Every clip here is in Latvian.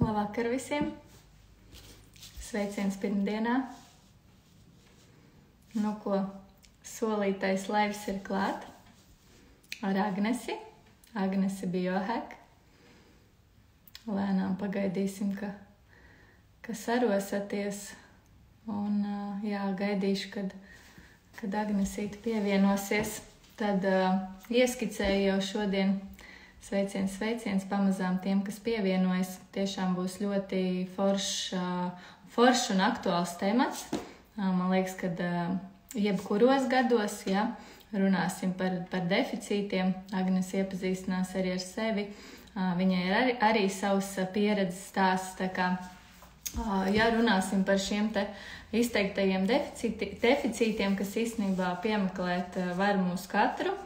Labvakar visiem! Sveiciens pirmdienā! Nu ko, solītais laivs ir klāt ar Agnesi. Agnesi Biohack. Lēnām pagaidīsim, ka sarosaties. Un gaidīšu, kad Agnesīte pievienosies. Tad ieskicēju jau šodien. Sveiciens pamazām tiem, kas pievienojas. Tiešām būs ļoti foršs un aktuāls temats. Man liekas, ka jebkuros gados runāsim par deficītiem. Agnes iepazīstinās arī ar sevi. Viņai ir arī savs pieredzes stāsts. Tā kā, runāsim par šiem te izteiktajiem deficītiem, kas īstenībā piemeklēt var mūs katru.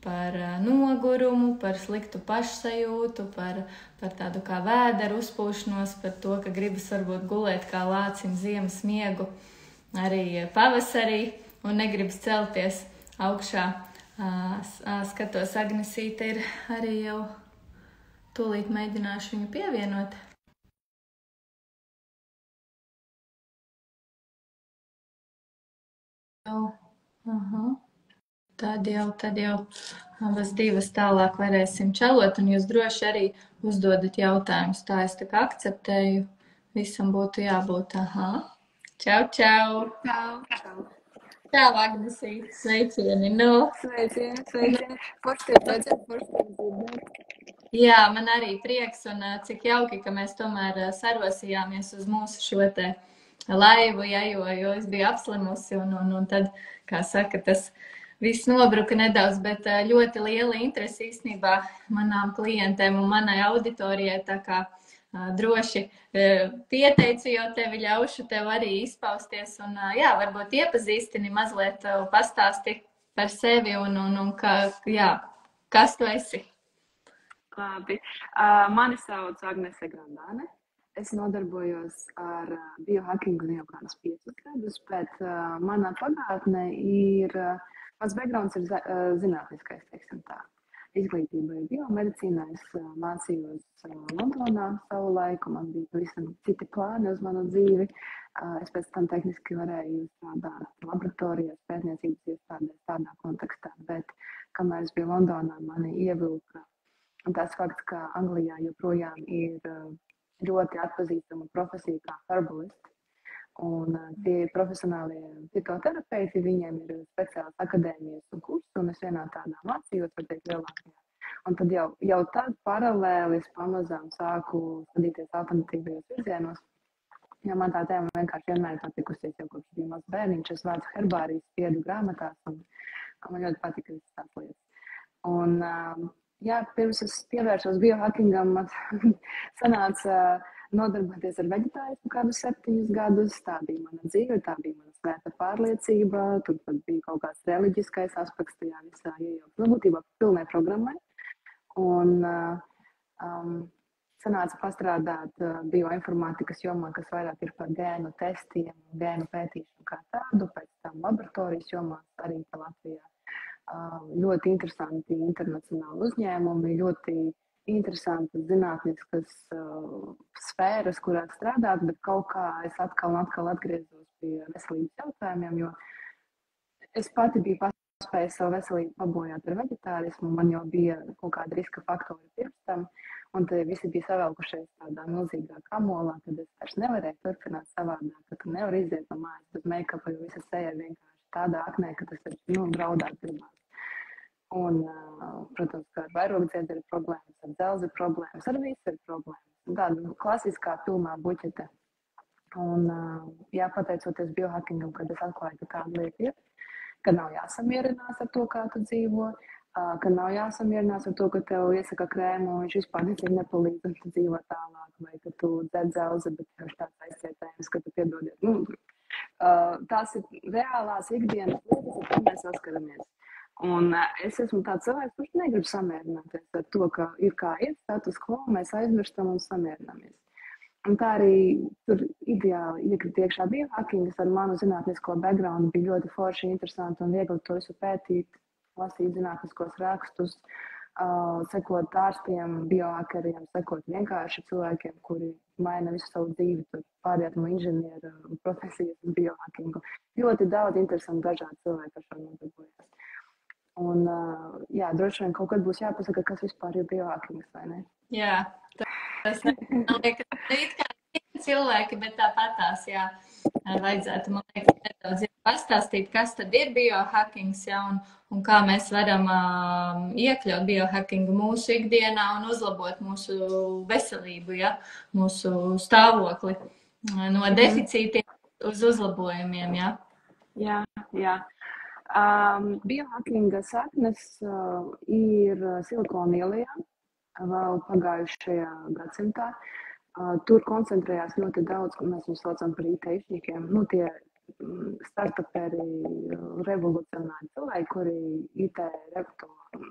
Par nogurumu, par sliktu pašsajūtu, par tādu kā vēderu uzpūšanos, par to, ka gribas varbūt gulēt kā lācim ziemas miegu arī pavasarī un negribas celties augšā. Skatos, Agnesīte ir arī jau tūlīt mēģināšu viņu pievienot. Tad jau abas divas tālāk varēsim čalot, un jūs droši arī uzdodat jautājumus. Tā es tā kā akceptēju, visam būtu jābūt. Čau! Čau! Čau, Agnesīte! Sveicieni! Sveicieni! Forši dzirdēt. Jā, man arī prieks, un cik jauki, ka mēs tomēr sarosījāmies uz mūsu šo te laivu, jo es biju apslimusi, un tad, kā saka, tas viss nobruka nedaudz, bet ļoti liela interese īstenībā manām klientēm un manai auditorijai, tā kā droši pieteicu, jo tevi ļaušu tev arī izpausties un varbūt iepazīstini mazliet, pastāsti par sevi un kas tu esi. Labi. Mani sauc Agnese Grandāne. Es nodarbojos ar biohackingu jau kādus 5 gadus, bet manā pagātnē ir mans backgrounds ir zinātniskais, teiksim tā. Izglītība ir biomedicīnā, es mācījos Londonā savu laiku, man bija pavisam citi plāni uz manu dzīvi. Es pēc tam tehniski varēju strādāt laboratorijās, pētniecības iestādēs tādā kontekstā, bet kamēr es biju Londonā, mani ievilka tas fakts, ka Anglijā joprojām ir ļoti atpazīstama profesija kā herbalist. Un tie profesionālie fitoterapeiti, viņiem ir speciāls akadēmijas un kursi, un es vienā tādā mācījos, var teikt, lielākajā. Un tad jau tad paralēli es pamazām sāku skatīties alternatīvajos virzienos, jo man tā tēma vienkārši vienmēr patikusies, jau kopš bija mazs bērniņš, es vācu herbārijas, spiedu grāmatās, un man ļoti patika visas tās lietas. Un pirms es pievērsos biohackingam, man sanāca nodarboties ar veģetārismu kādus 7 gadus. Tā bija mana dzīve, tā bija mana svēta pārliecība, tur bija kaut kāds reliģiskais aspekts tajā visā iejaukts. Būtībā pilnai programmai. Un sanāca pastrādāt bioinformātikas jomā, kas vairāk ir par gēnu testiem, gēnu pētīšanu kā tādu, pēc tam laboratorijas jomās arī Latvijā. Ļoti interesanti internacionāli uzņēmumi, ļoti interesantas zinātniskas sfēras, kurās strādāt, bet kaut kā es atkal atgriezos pie veselības jautājumiem, jo es pati biju paspējusi savu veselību pabojāt ar veģetārismu, man jau bija kaut kāda riska faktori pirms tam, un tad visi bija savelkušies tādā milzīgā kamolā, kad es vairs nevarēju turpināt savādāk, ka tu nevari iziet no mājas bez make-upa, jo visa seja vienkārši tādā aknē, ka tas ir, draudāt gribās. Un, protams, ka ar vairogdziedzi ir problēmas, ar dzelzi ir problēmas, ar visu ir problēmas. Tāda klasiskā pilnā buķete. Un, pateicoties biohackingam, kad es atklāju, ka tāda lieta ir, ka nav jāsamierinās ar to, kā tu dzīvo, ka nav jāsamierinās ar to, ka tev iesaka krēmu, un viņš vispār necīgi nepalīdz, un tu dzīvo tālāk, vai ka tu dzer dzelzi, bet tev tāds aizcietējums, ka tu piedodiet. Tās ir reālās ikdienas lietas, ar ko mēs saskaramies. Un es esmu tāds cilvēks, kurš negrib samierināties ar to, ka ir kā ir status quo, mēs aizmirstam un samierināmies. Un tā arī tur ideāli iekrīt iekšā biohackingas ar manu zinātnisko background, bija ļoti forši, interesanti un viegli to visu pētīt, lasīt zinātniskos rakstus, sekot ārstiem, biohakeriem, sekot vienkārši cilvēkiem, kuri maina visu savu dzīvi, tur pāriet no inženieru profesijas uz biohakingu. Ļoti daudz interesanti dažādi cilvēki ar šo nodarbojas. Un, jā, droši vien kaut kad būs jāpasaka, kas vispār ir biohakings, vai ne? Jā, tas man liekas, it kā cilvēki, bet tāpatās, jā, vajadzētu, man liekas, nedaudz pastāstīt, kas tad ir biohackings, jā, un kā mēs varam iekļaut biohackingu mūsu ikdienā un uzlabot mūsu veselību, jā, mūsu stāvokli no deficītiem uz uzlabojumiem, jā. Jā. Biohackinga saknes ir Silikona ielā vēl pagājušajā gadsimtā. Tur koncentrējās ļoti daudz, ko mēs saucam par IT-šņikiem. Nu, tie startuperi, revolucionāri cilvēki, kuri IT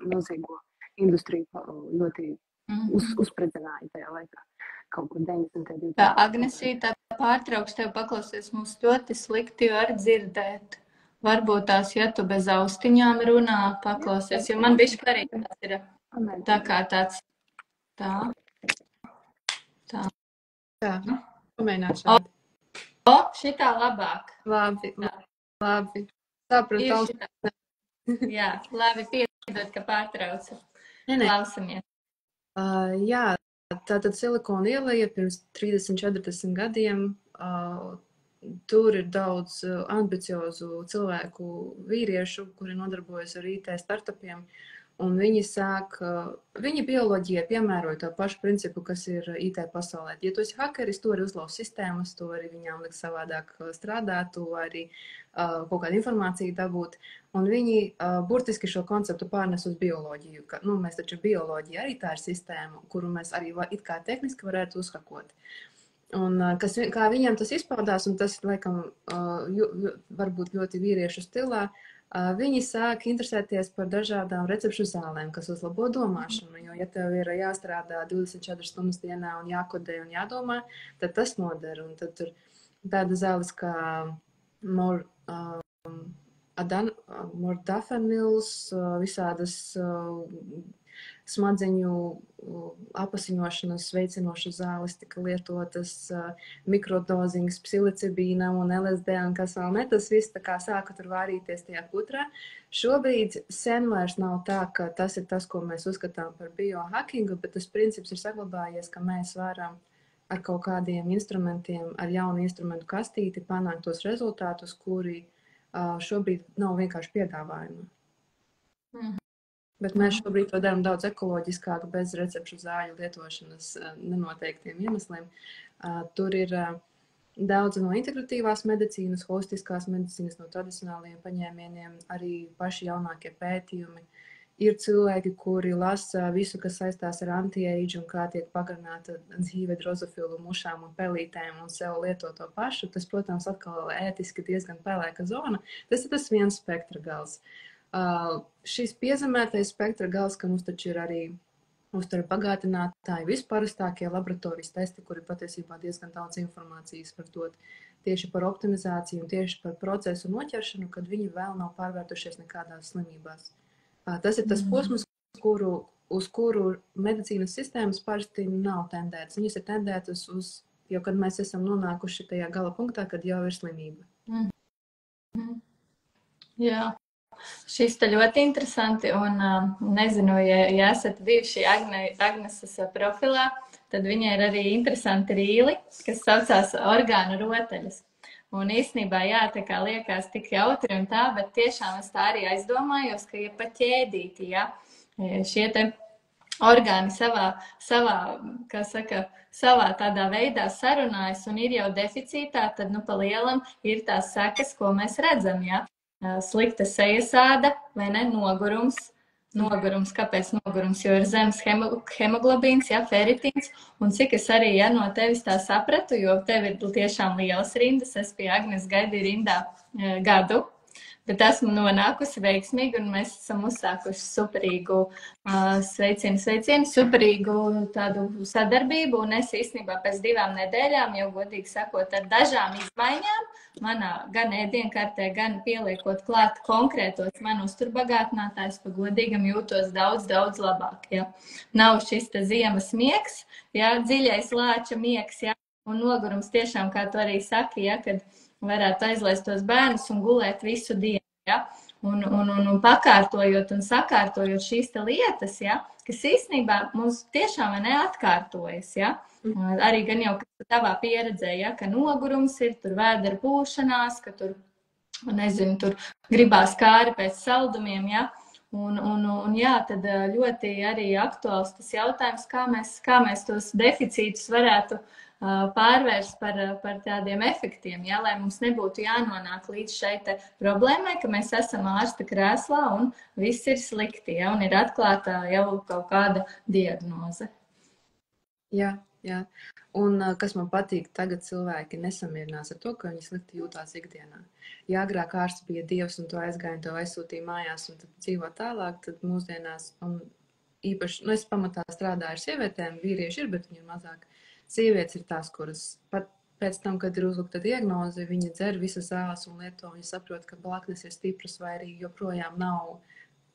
milzīgo industriju ļoti uzspridzināja tajā laikā. Kaut kur 90. Tā, Agnesīte, pārtrauks tev paklausies, mums ļoti slikti var dzirdēt. Varbūt tās, ja tu bez austiņām runā, paklausies, jo man bišķi arī tas ir tā kā tāds tā. Pamēģināt šādi. Šitā labāk. Labi. Sapratu. Jā, labi, piedod, ka pārtraucu. Klausamies. Jā, tātad Silikona ielā pirms 30-40 gadiem tur ir daudz ambiciozu cilvēku vīriešu, kuri nodarbojas ar IT startupiem, un viņi bioloģijai piemēroja to pašu principu, kas ir IT pasaulē. Ja tu esi hakeris, tu vari uzlauzt sistēmas, tu vari viņām likt savādāk strādāt, tu vari kaut kādu informāciju dabūt, un viņi burtiski šo konceptu pārnes uz bioloģiju. Mēs taču bioloģija arī tā ir sistēma, kuru mēs arī it kā tehniski varētu uzhakot. Un kā viņiem tas izpaudās, un tas, laikam, varbūt ļoti vīriešu stilā, viņi sāk interesēties par dažādām recepšu zālēm, kas uzlabo domāšanu. Jo, ja tev ir jāstrādā 24 stundas dienā un jākodē un jādomā, tad tas noder. Un tad tur tāda zāles kā modafinils, visādas smadzeņu apasiņošanas veicinošas zāles tika lietotas, mikrodoziņas psilocibīna un LSD un kas vēl ne, tas viss tā kā sāka tur vārīties tajā putrā. Šobrīd sen vairs nav tā, ka tas ir tas, ko mēs uzskatām par biohackingu, bet tas princips ir saglabājies, ka mēs varam ar kaut kādiem instrumentiem, ar jaunu instrumentu kastīti panākt tos rezultātus, kuri šobrīd nav vienkārši piedāvājumi. Bet mēs šobrīd to darām daudz ekoloģiskāk, bez recepšu zāļu lietošanas nenoteiktiem iemesliem. Tur ir daudz no integratīvās medicīnas, holistiskās medicīnas, no tradicionāliem paņēmieniem, arī paši jaunākie pētījumi. Ir cilvēki, kuri lasa visu, kas saistās ar anti-age un kā tiek pagarināta dzīve drozofilu mušām un pelītēm un sev lieto to pašu. Tas, protams, atkal ētiski diezgan pelēka zona. Tas ir tas viens spektra gals. Šis piezemētais spektra gals, ka mums taču ir arī uztveru bagātinātāji, visparastākie laboratorijas testi, kuri patiesībā diezgan daudz informācijas var dot tieši par optimizāciju un tieši par procesu noķeršanu, kad viņi vēl nav pārvērtušies nekādās slimībās. Tas ir tas posms, uz kuru medicīnas sistēmas parasti nav tendētas. Viņas ir tendētas jau kad mēs esam nonākuši tajā gala punktā, kad jau ir slimība. Jā. Šis te ļoti interesanti, un nezinu, ja esat bijuši Agneses profilā, tad viņai ir arī interesanti rīli, kas saucās orgānu rotaļas. Un īstenībā, jā, tā kā liekas tik jautri un tā, bet tiešām es tā arī aizdomājos, ka ir pa ķēdīti, jā, šie te orgāni savā tādā veidā sarunājas un ir jau deficītā, tad, pa lielam ir tās sekas, ko mēs redzam, jā. Slikta sejas āda, vai ne, nogurums. Nogurums, kāpēc nogurums? Jo ir zemes hemoglobīns, jā, feritīns, un cik es arī, jā, no tevis tā sapratu, jo tev ir tiešām lielas rindas, es pie Agnes gaidīju rindā gadu, bet esmu nonākusi veiksmīgi, un mēs esam uzsākuši superīgu sveicienu, superīgu tādu sadarbību, un es īstenībā pēc 2 nedēļām, jau godīgi sakot, ar dažām izmaiņām, manā gan ēdienkartē, gan pieliekot klāt konkrētos man uzturbagātinātājs, pa godīgam jūtos daudz, daudz labāk, ja. Nav šis te ziemas miegs, ja, dziļais lāča miegs, ja, un nogurums tiešām, kā tu arī saki, ja, kad varētu aizlaist tos bērnus un gulēt visu dienu, ja, un pakārtojot un sakārtojot šīs te lietas, ja, kas īstenībā mums tiešām neatkārtojas, ja. Arī gan jau tavā pieredzē, ja, ka nogurums ir, tur vēdera pūšanās, ka tur, nezinu, tur gribās kāri pēc saldumiem, ja, un jā, tad ļoti arī aktuāls tas jautājums, kā mēs tos deficītus varētu pārvērst par tādiem efektiem, ja, lai mums nebūtu jānonāk līdz šai te problēmai, ka mēs esam ārsta krēslā un viss ir slikti, ja, un ir atklāta jau kaut kāda diagnoze. Jā. Jā, un kas man patīk, tagad cilvēki nesamierinās ar to, ka viņi slikti jūtās ikdienā. Ja agrāk ārsts bija dievs un to aizgāja un to aizsūtīja mājās un tad dzīvo tālāk, tad mūsdienās, un īpaši, es pamatā strādāju ar sievietēm, vīrieši ir, bet viņi ir mazāk. Sievietes ir tās, kuras pat pēc tam, kad ir uzlikta diagnoze, viņi dzer visas zāles un lieto, viņi saprot, ka blaknes ir stipras vai arī joprojām nav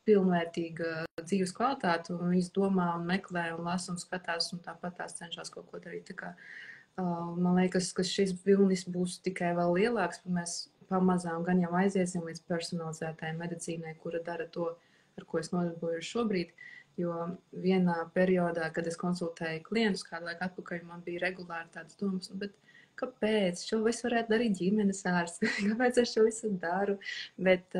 pilnvērtīga dzīves kvalitāte, un viņas domā un meklē un lasa un skatās, un tāpat tās cenšas kaut ko darīt. Tā kā, man liekas, ka šis vilnis būs tikai vēl lielāks, un mēs pamazām gan jau aiziesim līdz personalizētajai medicīnai, kura dara to, ar ko es nodarbojos šobrīd, jo vienā periodā, kad es konsultēju klientus kādu laiku atpakaļ, man bija regulāri tādas domas, bet kāpēc? Šo visu varētu darīt ģimenes ārsts, kāpēc es šo visu daru? Bet,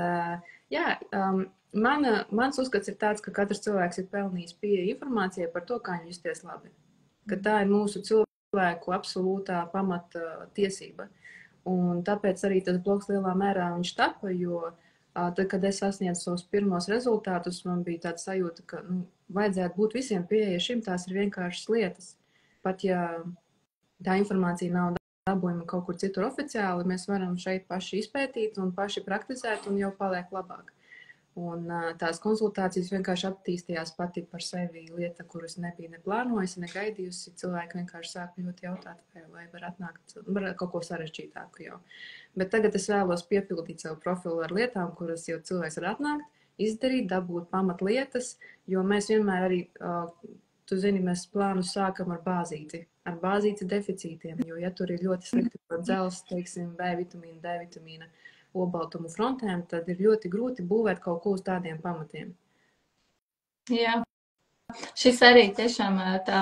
mans uzskats ir tāds, ka katrs cilvēks ir pelnījis pieeja informācijai par to, kā viņi justies labi. Ka tā ir mūsu cilvēku absolūtā pamata tiesība. Un tāpēc arī tas blogs lielā mērā viņš tapa, jo tad, kad es sasniedzu savus pirmos rezultātus, man bija tāda sajūta, ka vajadzētu būt visiem pieeja šim, tās ir vienkāršas lietas. Pat ja tā informācija nav dabūjama kaut kur citur oficiāli, mēs varam šeit paši izpētīt un paši praktizēt un jau paliek labāk. Un tās konsultācijas vienkārši attīstījās pati par sevi lieta, kuras nebija neplānojusi, negaidījusi. Cilvēki vienkārši sāka ļoti jautāt, vai var atnākt, var kaut ko sarežģītāku jau. Bet tagad es vēlos piepildīt savu profilu ar lietām, kuras jau cilvēks var atnākt, izdarīt, dabūt pamatlietas, jo mēs vienmēr arī, tu zini, mēs plānus sākam ar bāzīti deficītiem, jo ja tur ir ļoti slikti par dzels, teiksim, B vitamīna, D vitamīna, olbaltumu frontēm, tad ir ļoti grūti būvēt kaut ko uz tādiem pamatiem. Jā. Šis arī tiešām tā,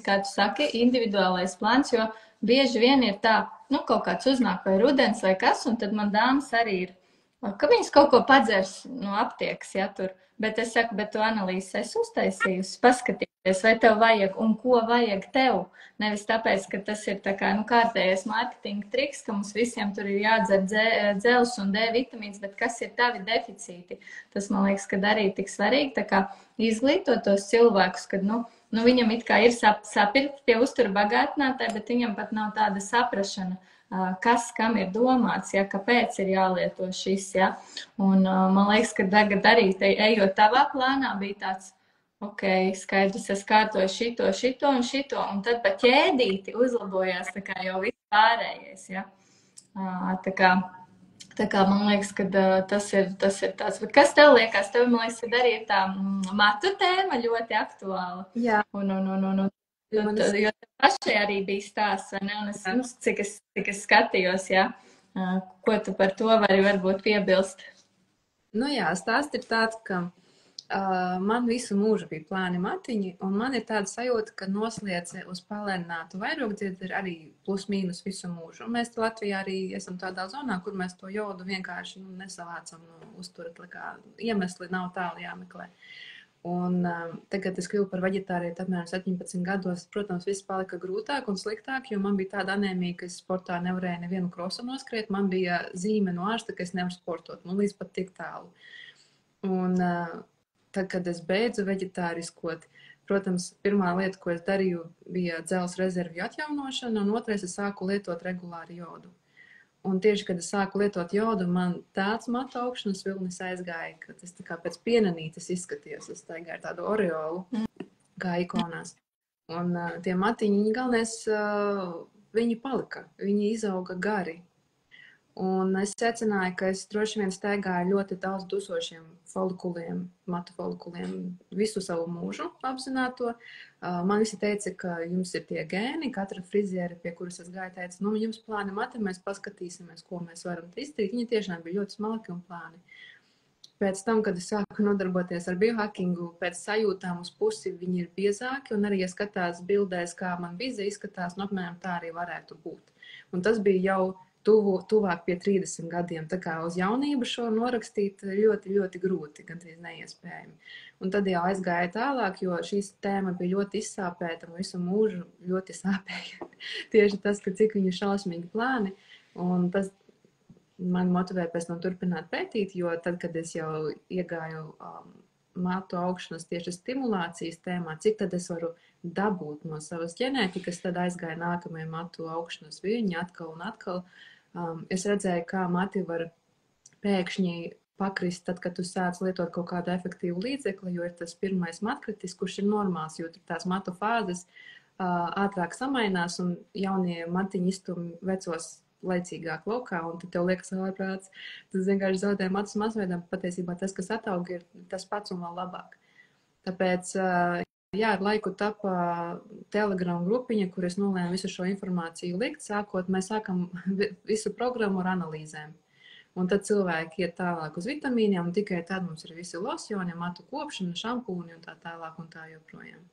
kā tu saki, individuālais plāns, jo bieži vien ir tā, kaut kāds uznāk vai rudens vai kas, un tad man dāmas arī ir, ka viņas kaut ko padzers no aptiekas, ja tur, bet es saku, bet tu analīzes esi uztaisījusi, paskatīties, vai tev vajag un ko vajag tev. Nevis tāpēc, ka tas ir tā kā, kārtējais mārketinga triks, ka mums visiem tur ir jādzer dzels un D vitamīns, bet kas ir tavi deficīti. Tas, man liekas, ka arī tik svarīgi, tā kā izglītot tos cilvēkus, kad, viņam it kā ir sapirkt tie uzturu bagātinātāji, bet viņam pat nav tāda saprašana, kas kam ir domāts, ja, kāpēc ir jālieto šis, ja. Un man liekas, ka tagad arī ejot tavā plānā bija tāds, ok, skaidrs, es kārtoju šito un šito, un tad pa ķēdīti uzlabojās tā kā jau viss pārējais, ja. Tā kā man liekas, ka tas ir tāds, bet kas tev liekas? Tev, man liekas, ka arī ir tā matu tēma ļoti aktuāla. Jā. Jo tev pašai arī bija stāsts, vai ne? Un cik es skatījos, ja, ko tu par to vari varbūt piebilst? Jā, stāsts ir tāds, ka man visu mūžu bija plāni matiņi, un man ir tāda sajūta, ka nosliece uz palēninātu vairogdziedzi ir arī plus mīnus visu mūžu. Un mēs Latvijā arī esam tādā zonā, kur mēs to jodu vienkārši nesavācam uzturat, kā iemesli nav tālu jāmeklē. Un tagad es kļuvu par veģetārieti apmēram 17 gados. Protams, viss palika grūtāk un sliktāk, jo man bija tāda anēmija, ka es sportā nevarēju nevienu krosu noskriet. Man bija zīme no ārsta, ka es nevaru sportot. Man līdz pat tik tālu. Un tad, kad es beidzu veģetāriskot, protams, pirmā lieta, ko es darīju, bija dzels rezervju atjaunošana, un otrais es sāku lietot regulāri jodu. Un tieši, kad es sāku lietot jodu, man tāds matu augšanas vilnis aizgāja, ka tas tā kā pēc pienenītes izskatījos. Es staigāju tādu oreolu, kā ikonās. Un tie matiņi, viņi galvenais, viņi palika, viņi izauga gari. Un es secināju, ka es droši vien staigāju ļoti daudz dusošiem folikuliem, matu folikuliem visu savu mūžu apzināto. Man visi teica, ka jums ir tie gēni, katra friziere, pie kuras es gāju, teica, nu, jums plāni mati, mēs paskatīsimies, ko mēs varam izdarīt. Viņi tiešām bija ļoti smalki un plāni. Pēc tam, kad es sāku nodarboties ar biohackingu, pēc sajūtām uz pusi viņi ir biezāki, un arī, ja skatās bildēs, kā man vize izskatās, nu, apmēram tā arī varētu būt. Un tas bija jau tuvāk pie 30 gadiem. Tā kā uz jaunību šo norakstīt ļoti, ļoti grūti, gandrīz neiespējami. Un tad jau aizgāja tālāk, jo šīs tēma bija ļoti izsāpēta un visu mūžu ļoti sāpēja. Tieši tas, ka cik viņi šausmīgi plāni. Un tas man motivēja pēc tam turpināt pētīt, jo tad, kad es jau iegāju matu augšanas tieši stimulācijas tēmā, cik tad es varu dabūt no savas ģenētikas, tad aizgāja nākamajā matu augšanas viļņi atkal un atkal. Es redzēju, kā mati var pēkšņi pakrist, tad, kad tu sāc lietot kaut kādu efektīvu līdzekli, jo ir tas pirmais matkritis, kurš ir normāls, jo tās matu fāzes ātrāk samainās un jaunie matiņi iztum vecos laicīgāk laukā, un tad tev liekas ārprāts. Tas vienkārši zaudē matus masveidam, patiesībā tas, kas ataug, ir tas pats un vēl labāk. Tāpēc, jā, ar laiku tapa Telegram grupiņa, kur es nolēmu visu šo informāciju likt, mēs sākam visu programmu ar analīzēm. Un tad cilvēki iet tālāk uz vitamīniem, un tikai tad mums ir visi losjoni, matu kopšana, šampūni un tā tālāk un tā joprojām.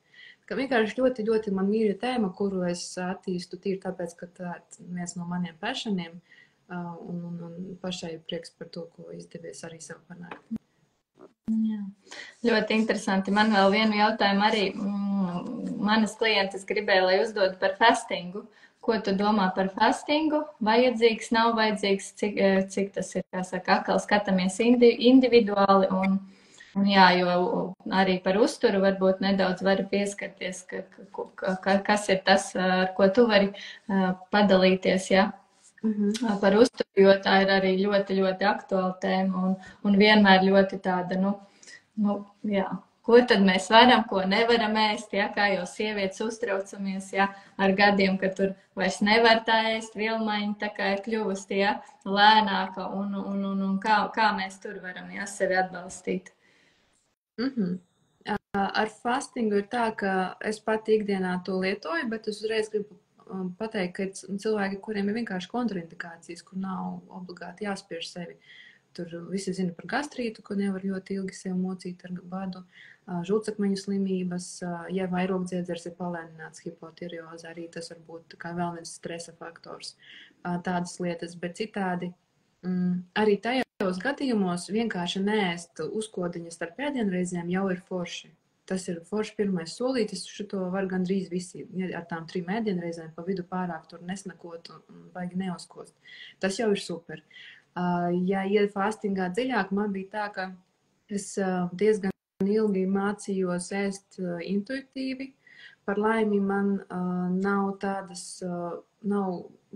Ka vienkārši ļoti, ļoti man mīļa tēma, kuru es attīstu tīri tāpēc, ka tā ir viens no maniem passioniem, un pašai prieks par to, ko izdevies arī sev panākt. Jā. Ļoti interesanti. Man vēl vienu jautājumu arī manas klientes gribēja, lai uzdod par fastingu. Ko tu domā par fastingu? Vajadzīgs, nav vajadzīgs, cik tas ir, kā saka, atkal skatāmies individuāli un jā, jo arī par uzturu varbūt nedaudz vari pieskarties, kas ir tas, ar ko tu vari padalīties, jā. Par uzturu, jo tā ir arī ļoti, ļoti aktuāla tēma un vienmēr ļoti tāda, jā, ko tad mēs varam, ko nevaram ēst, jā, kā jau sievietes uztraucamies, jā, ar gadiem, ka tur vairs nevar tā ēst, vilmaiņa tā kā ir kļuvusi, jā, lēnāka un kā mēs tur varam, jā, sevi atbalstīt. Ar fastingu ir tā, ka es pati ikdienā to lietoju, bet es uzreiz gribu pateikt, ka ir cilvēki, kuriem ir vienkārši kontraindikācijas, kur nav obligāti jāspiež sevi. Tur visi zina par gastrītu, ko nevar ļoti ilgi sev mocīt ar badu, žultsakmeņu slimības, ja vairogdziedzers ir palēnināts hipotireoze, arī tas var būt kā vēl viens stresa faktors, tādas lietas, bet citādi arī tajos gadījumos vienkārši neēst uzkodiņas starp ēdienreizēm jau ir forši. Tas ir forši pirmais solītis, šito var gandrīz visi ar tām 3 ēdienreizēm pa vidu pārāk tur nesnakot un baigi neuzkost. Tas jau ir super. Ja iet fastingā dziļāk, man bija tā, ka es diezgan ilgi mācījos ēst intuitīvi. Par laimi man nav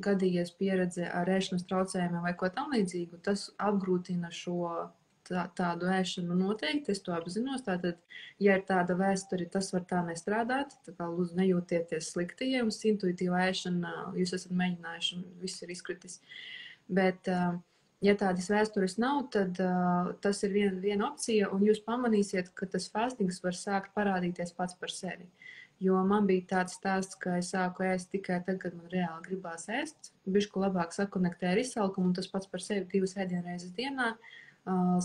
gadījies pieredze ar ēšanas traucējumiem vai ko tam līdzīgu. Tas apgrūtina šo tādu ēšanu noteikti, es to apzinos. Tātad, ja ir tāda vēsture, tas var tā nestrādāt. Tā kā lūdzu nejūtieties slikti, ja jums intuitīva ēšana, jūs esat mēģinājuši un viss ir izkritis. Bet, ja tādas vēstures nav, tad tas ir viena opcija, un jūs pamanīsiet, ka tas fastings var sākt parādīties pats par sevi. Jo man bija tāds stāsts, ka es sāku ēst tikai tad, kad man reāli gribās ēst. Bišku labāk sakonektē ar izsalkumu, un tas pats par sevi 2 ēdienreizes dienā.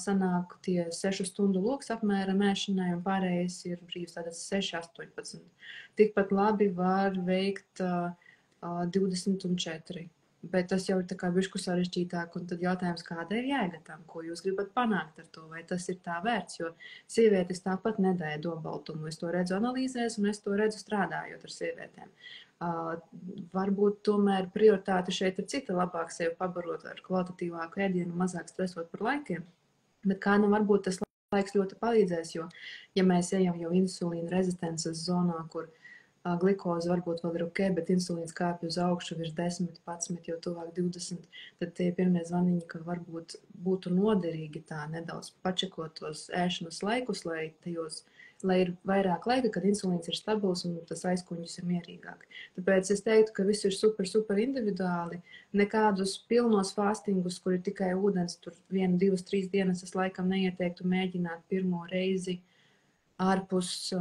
Sanāk tie 6 stundu loks apmēram ēšanai, un pārējais ir brīvs, tātad 6-18. Tikpat labi var veikt 20 un 4. Bet tas jau ir tā kā bišku sarežģītāk, un tad jautājums, kāda ir jēga tam, ko jūs gribat panākt ar to, vai tas ir tā vērts, jo sievietes tāpat nedēja dobaltumu. Es to redzu analīzēs, un es to redzu strādājot ar sievietēm. Varbūt tomēr prioritāte šeit ir cita, labāk sevi pabarot ar kvalitatīvāku ēdienu, mazāk stresot par laikiem. Bet kā nu varbūt tas laiks ļoti palīdzēs, jo ja mēs ejam jau insulīna rezistences zonā, kur glikoze varbūt vēl ir ok, bet insulīns kāpj uz augšu virs 10, 11, jau tuvāk 20, tad tie pirmie zvaniņi, ka varbūt būtu noderīgi tā nedaudz pačekot tos ēšanas laikus, lai ir vairāk laika, kad insulīns ir stabils un tas aizkuņģis ir mierīgāk. Tāpēc es teiktu, ka viss ir super individuāli. Nekādus pilnos fastingus, kur ir tikai ūdens, tur 1, 2, 3 dienas, es laikam neieteiktu mēģināt pirmo reizi ārpus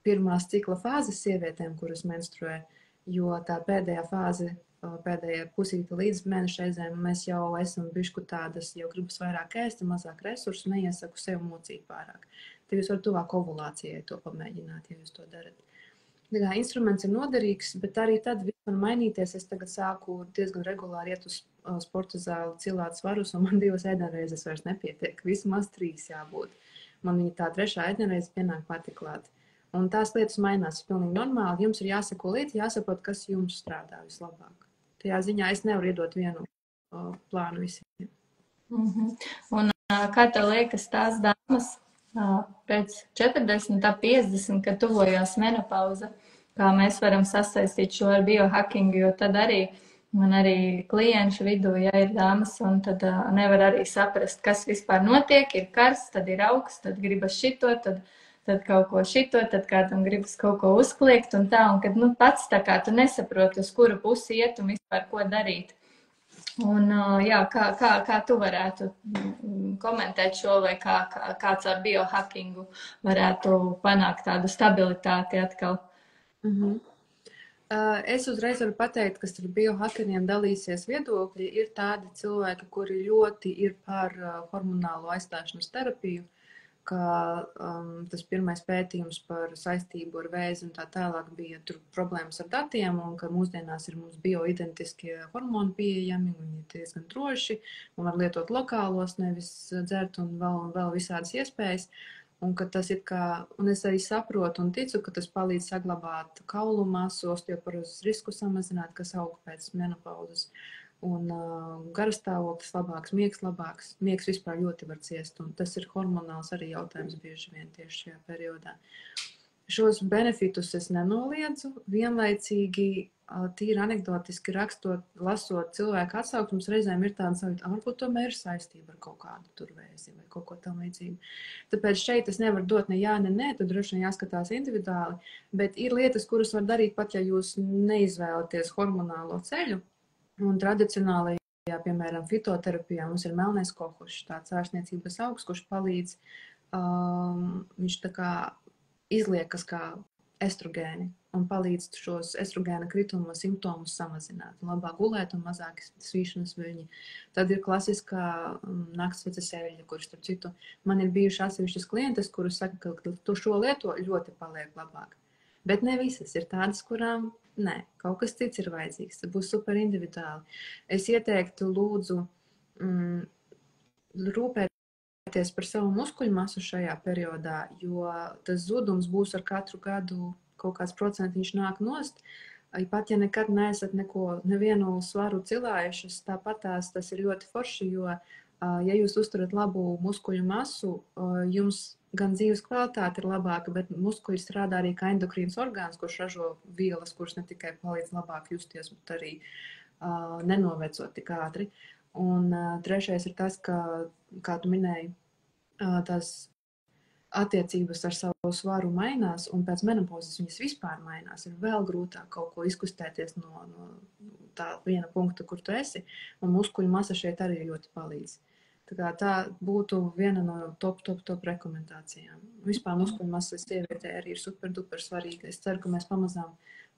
pirmās cikla fāzes sievietēm, kuras menstruē, jo tā pēdējā fāze, pēdējā pusīta līdz mēneša reizēm, mēs jau esam bišku tādas, jau gribas vairāk ēst, mazāk resursu, neiesaku sev mocīt pārāk. Tad jūs varat tuvāk ovulācijai to pamēģināt, ja jūs to darat. Instruments ir noderīgs, bet arī tad viss var mainīties. Es tagad sāku diezgan regulāri iet uz sporta zāli, cilāt svarus, un man 2 ēdienreizes vairs nepietiek, vismaz 3 jābūt. Man viņa tā 3. ēdienreize pienāk patiklāt. Un tās lietas mainās pilnīgi normāli. Jums ir jāsako līdzi, jāsaprot, kas jums strādā vislabāk. Tajā ziņā es nevaru iedot vienu plānu visiem. Un kā tev liekas tās dāmas pēc 40, 50, kad tuvojās menopauze, kā mēs varam sasaistīt šo ar biohackingu, jo tad arī man arī klienšu vidū, ja ir dāmas, un tad nevar arī saprast, kas vispār notiek, ir karsts, tad ir augsts, tad gribas šito, tad kaut ko šito, tad kādam gribas kaut ko uzkliegt un tā, un kad pats tā kā tu nesaproti, uz kuru pusi iet un vispār ko darīt. Un jā, kā tu varētu komentēt šo, vai kāds ar biohackingu varētu panākt tādu stabilitāti atkal? Es uzreiz varu pateikt, ka starp biohackeriem dalīsies viedokļi. Ir tādi cilvēki, kuri ļoti ir par hormonālo aizstāšanas terapiju, ka tas pirmais pētījums par saistību ar vēzi un tā tālāk bija tur problēmas ar datiem, un ka mūsdienās ir mums bioidentiskie hormoni pieejami, un viņi ir diezgan droši, un var lietot lokālos, nevis dzert un vēl visādas iespējas. Un ka tas ir un es arī saprotu un ticu, ka tas palīdz saglabāt kaulu masu, osteoporozes risku samazināt, kas aug pēc menopauzes. Un garastāvoklis labāks, miegs labāks. Miegs vispār ļoti var ciest, un tas ir hormonāls arī jautājums bieži vien tieši šajā periodā. Šos benefitus es nenoliedzu, vienlaicīgi tīri anekdotiski lasot cilvēku atsauksmes, reizēm ir tāda sajūta, varbūt tomēr ir saistība ar kaut kādu turvēzi vai kaut ko tam līdzīgu. Tāpēc šeit es nevaru dot ne jā, ne nē, tad droši vien jāskatās individuāli, bet ir lietas, kuras var darīt pat, ja jūs neizvēlaties hormonālo ceļu. Un tradicionālajā, piemēram, fitoterapijā mums ir melnais kokošs, tāds ārstniecības augs, kurš palīdz, viņš tā kā izliekas kā estrogēni un palīdz šos estrogēna krituma simptomus samazināt. Un labāk gulēt un mazāk svīšanas viļņi. Tad ir klasiskā naktsveces eļļa, kurš, starp citu, man ir bijuši atsevišķas klientes, kuras saka, ka tu šo lieto ļoti paliek labāk. Bet ne visas ir tādas, kurām nē, kaut kas cits ir vajadzīgs. Tas būs super individuāli. Es ieteiktu lūdzu rūpēties par savu muskuļu masu šajā periodā, jo tas zudums būs ar katru gadu kaut kāds procentiņš nāk nost. Pat ja nekad neesat nevienu svaru cilājušas, tāpat tas ir ļoti forši, jo ja jūs uzturat labu muskuļu masu, jums gan dzīves kvalitāte ir labāka, bet muskuļi strādā arī kā endokrīns orgāns, kurš ražo vielas, kuras ne tikai palīdz labāk justies, bet arī nenovecot tik ātri. Un trešais ir tas, ka, kā tu minēji, tās attiecības ar savu svaru mainās, un pēc menopauzes viņas vispār mainās. Ir vēl grūtāk kaut ko izkustēties no tā viena punkta, kur tu esi, un muskuļu masa šeit arī ļoti palīdz. Tā būtu viena no top rekomendācijām. Vispār muskuļu masa sievietē arī ir super duper svarīga. Es ceru, ka mēs pamazām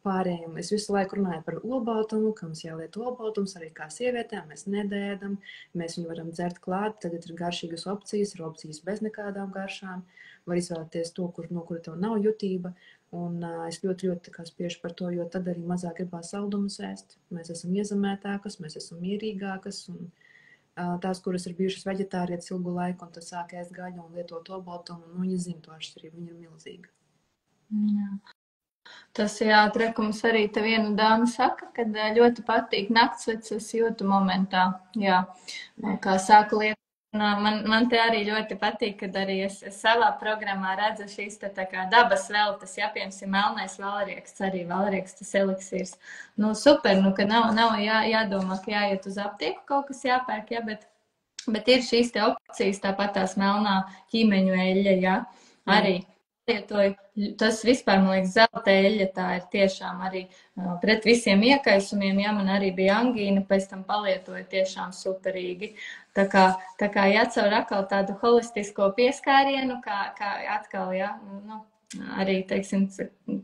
pārējiem. Es visu laiku runāju par olbaltumu, ka mums jāliet olbaltums arī kā sievietēm. Mēs nedēdam, mēs viņu varam dzert klāt. Tagad ir garšīgas opcijas, ir opcijas bez nekādām garšām. Var izvēlēties to, no kura tev nav jutība. Un es ļoti spiežu par to, jo tad arī mazāk gribās saldumus ēst. Mēs esam iezemētākas, mēs esam mierīgākas. Un tās, kuras ir bijušas veģetārietes ilgu laiku, un tad sāk ēst gaļu un lietot olbaltumu, un viņi zina to atšķirību, viņa ir milzīga. Jā. Tas ātrekums arī te viena dāma saka, kad ļoti patīk naktsveces jūtu momentā. Jā, kā sāku lietot Man te arī ļoti patīk, kad arī es savā programmā redzu šīs tā kā dabas veltes, ja, piemēram, melnais valrieksts, arī valriekstas eliksīrs. Nu, super, nu, ka nav jādomā, ka jāiet uz aptieku kaut kas jāpērk, ja, bet ir šīs te opcijas, tāpat tās melnā ķīmeņu eļļa, ja, arī lietoju. Tas vispār, man liekas, zelta eļļa, tā ir tiešām arī pret visiem iekaisumiem, ja man arī bija angīna, pēc tam palietoju tiešām superīgi. Tā kā jācaur atkal tādu holistisko pieskārienu, kā atkal, ja, nu, arī, teiksim,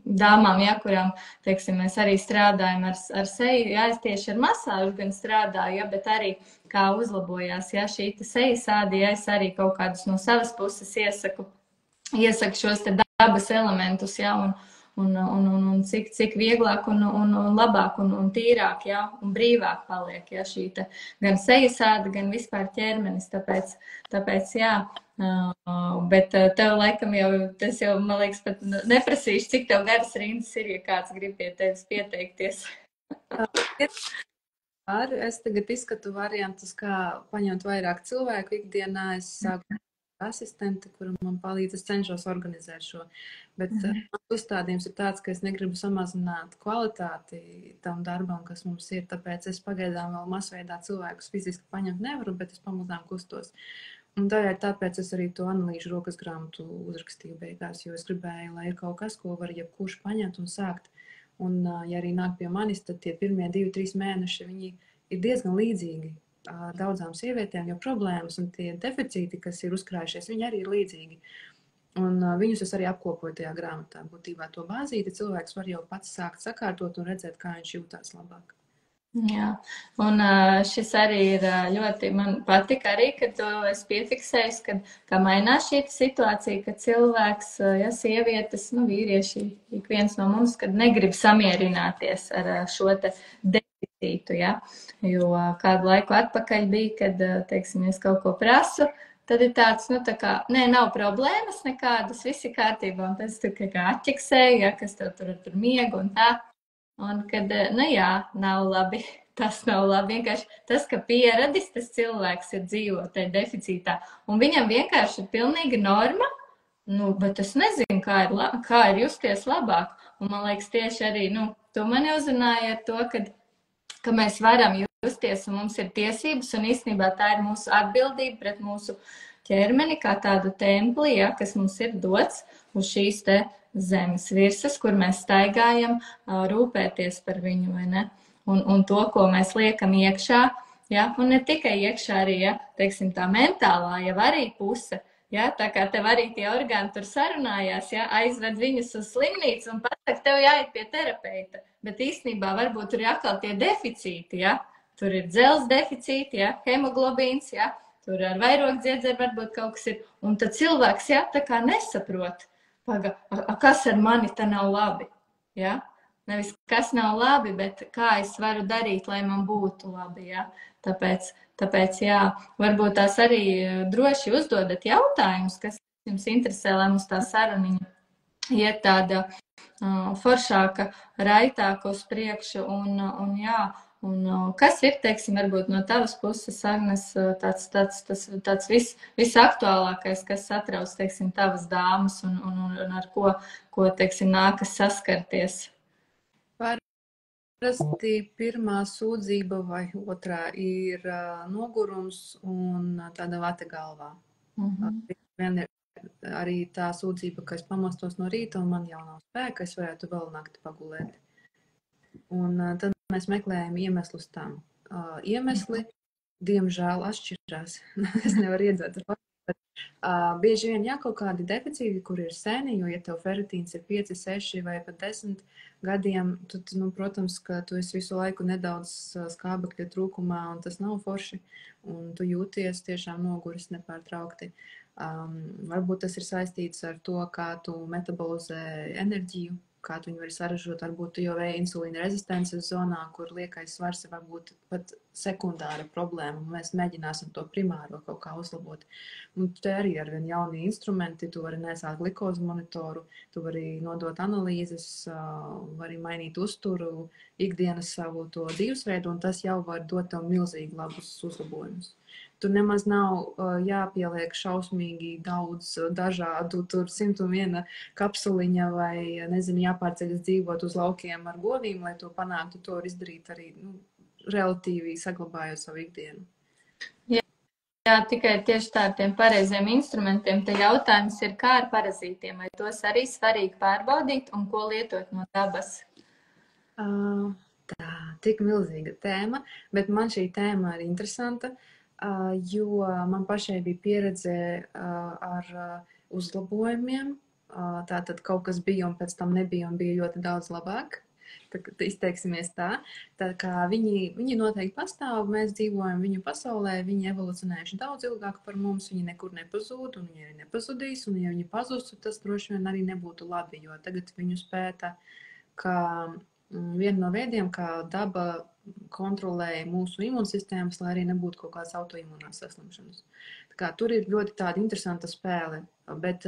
dāmām, ja, kurām, teiksim, mēs arī strādājam ar seju, ja, es tieši ar masāžu gan strādāju, ja, bet arī kā uzlabojās, ja, šī sejas āda, ja, es arī kaut kādus no savas puses iesaku šos te dabas elementus, ja, un cik vieglāk un labāk un tīrāk, ja, un brīvāk paliek, ja, šī te gan sejas āda, gan vispār ķermenis, tāpēc, jā, bet tev laikam tas jau, man liekas, pat neprasīšu, cik tev garas rindas ir, ja kāds grib pie tevis pieteikties. Es tagad izskatu variantus, kā paņemt vairāk cilvēku ikdienā, es sāku asistente, kura man palīdz, es cenšos organizēt šo, bet uzstādījums ir tāds, ka es negribu samazināt kvalitāti tam darbam, kas mums ir, tāpēc es pagaidām vēl masveidā cilvēkus fiziski paņemt nevaru, bet es pamazām kustos. Un tāpēc es arī to analīžu rokas grāmatu uzrakstīju beigās, jo es gribēju, lai ir kaut kas, ko var jebkurš paņemt un sākt. Un, ja arī nāk pie manis, tad tie pirmie 2-3 mēneši, viņi ir diezgan līdzīgi daudzām sievietēm, jo problēmas un tie deficīti, kas ir uzkrājušies, viņi arī ir līdzīgi. Un viņus es arī apkopoju tajā grāmatā. Būtībā to bāzīti cilvēks var jau pats sākt sakārtot un redzēt, kā viņš jūtās labāk. Jā, un šis arī ir ļoti, man patika arī, ka to es piefiksēju, ka mainās šī situācija, ka cilvēks, ja sievietes, nu vīrieši, ik viens no mums, kad negrib samierināties ar šo te deficītu, ja, jo kādu laiku atpakaļ bija, kad, teiksim, es kaut ko prasu, tad ir tāds, nu tā kā, nav problēmas nekādas, visi kārtībā, un tas tu kā atķiksēju, ja, kas tev tur miega un tā. Un kad, nu jā, nav labi, tas nav labi. Vienkārši tas, ka pieradis tas cilvēks ir dzīvot tajā deficītā, un viņam vienkārši ir pilnīga norma, nu, bet es nezinu, kā ir justies labāk. Un man liekas, tieši arī, nu, tu mani uzrunāji ar to, ka mēs varam justies, un mums ir tiesības, un īstenībā tā ir mūsu atbildība pret mūsu ķermeni, kā tādu templi, ja, kas mums ir dots uz šīs te zemes virsmas, kur mēs staigājam, rūpēties par viņu, vai ne? Un to, ko mēs liekam iekšā, ja? Un ne tikai iekšā arī, ja? Teiksim, tā mentālā jau arī puse, ja? Tā kā tev arī tie orgāni tur sarunājās, ja? Aizved viņus uz slimnīcu un pasaka, tev jāiet pie terapeita, bet īstenībā varbūt tur ir atkal tie deficīti, ja? Tur ir dzelzs deficīti, ja? Hemoglobīns, ja? Tur ar vairogdziedzeri varbūt kaut kas ir, un tad cilvēks, ja? Tā kā nesaprot, kas ar mani tā nav labi, ja? Nevis kas nav labi, bet kā es varu darīt, lai man būtu labi, ja? Tāpēc, jā, varbūt tās arī droši uzdodat jautājumus, kas jums interesē, lai mums tā saruniņa iet tāda foršāka, raitāka uz priekšu, un jā, un kas ir, teiksim, varbūt no tavas puses, Agnes, tāds visaktuālākais, kas satrauc, teiksim, tavas dāmas un ar ko, teiksim, nākas saskarties? Parasti pirmā sūdzība vai otrā ir nogurums un tāda vate galvā. Arī tā sūdzība, ka es pamostos no rīta un man jau nav spēka, es varētu vēl nakti pagulēt. Un tad mēs meklējam iemeslus tam. Iemesli, diemžēl, atšķirās. Es nevaru iedzēt. Bieži vien kaut kādi deficīti, kur ir seni, jo, ja tev feritīns ir 5, 6 vai pat 10 gadiem, tad, nu, protams, ka tu esi visu laiku nedaudz skābekļa trūkumā, un tas nav forši, un tu jūties tiešām noguris nepārtraukti. Varbūt tas ir saistīts ar to, kā tu metabolizē enerģiju, kā tu viņu vari saražot, varbūt tu jau vēji insulīna rezistences zonā, kur liekais svars var būt pat sekundāra problēma, un mēs mēģināsim to primāro kaut kā uzlabot. Un te arī ar vien jauni instrumenti, tu vari nesāt glikozu monitoru, tu vari nodot analīzes, vari mainīt uzturu, ikdienas savu to dzīvesveidu, un tas jau var dot tev milzīgi labus uzlabojumus. Tur nemaz nav jāpieliek šausmīgi daudz dažādu, tur 101 kapsuliņa vai, nezinu, jāpārceļas dzīvot uz laukiem ar govīm, lai to panāktu. To var izdarīt arī relatīvi saglabājot savu ikdienu. Jā, tikai tieši tādiem pareiziem instrumentiem. Te jautājums ir, kā ar parazītiem? Vai tos arī svarīgi pārbaudīt un ko lietot no dabas? Tā, tik milzīga tēma, bet man šī tēma ir interesanta, jo man pašai bija pieredze ar uzlabojumiem. Tātad kaut kas bija un pēc tam nebija un bija ļoti daudz labāk. Izteiksimies tā. Tā kā viņi noteikti pastāv, mēs dzīvojam viņu pasaulē, viņi evolucionējuši daudz ilgāk par mums, viņi nekur nepazūd, un viņi arī nepazudīs, un ja viņi pazustu, tas droši vien arī nebūtu labi, jo tagad viņu pēta kā viena no veidiem, kā daba kontrolē mūsu imūnsistēmas, lai arī nebūtu kaut kādas autoimūnās saslimšanas. Tā kā tur ir ļoti tāda interesanta spēle, bet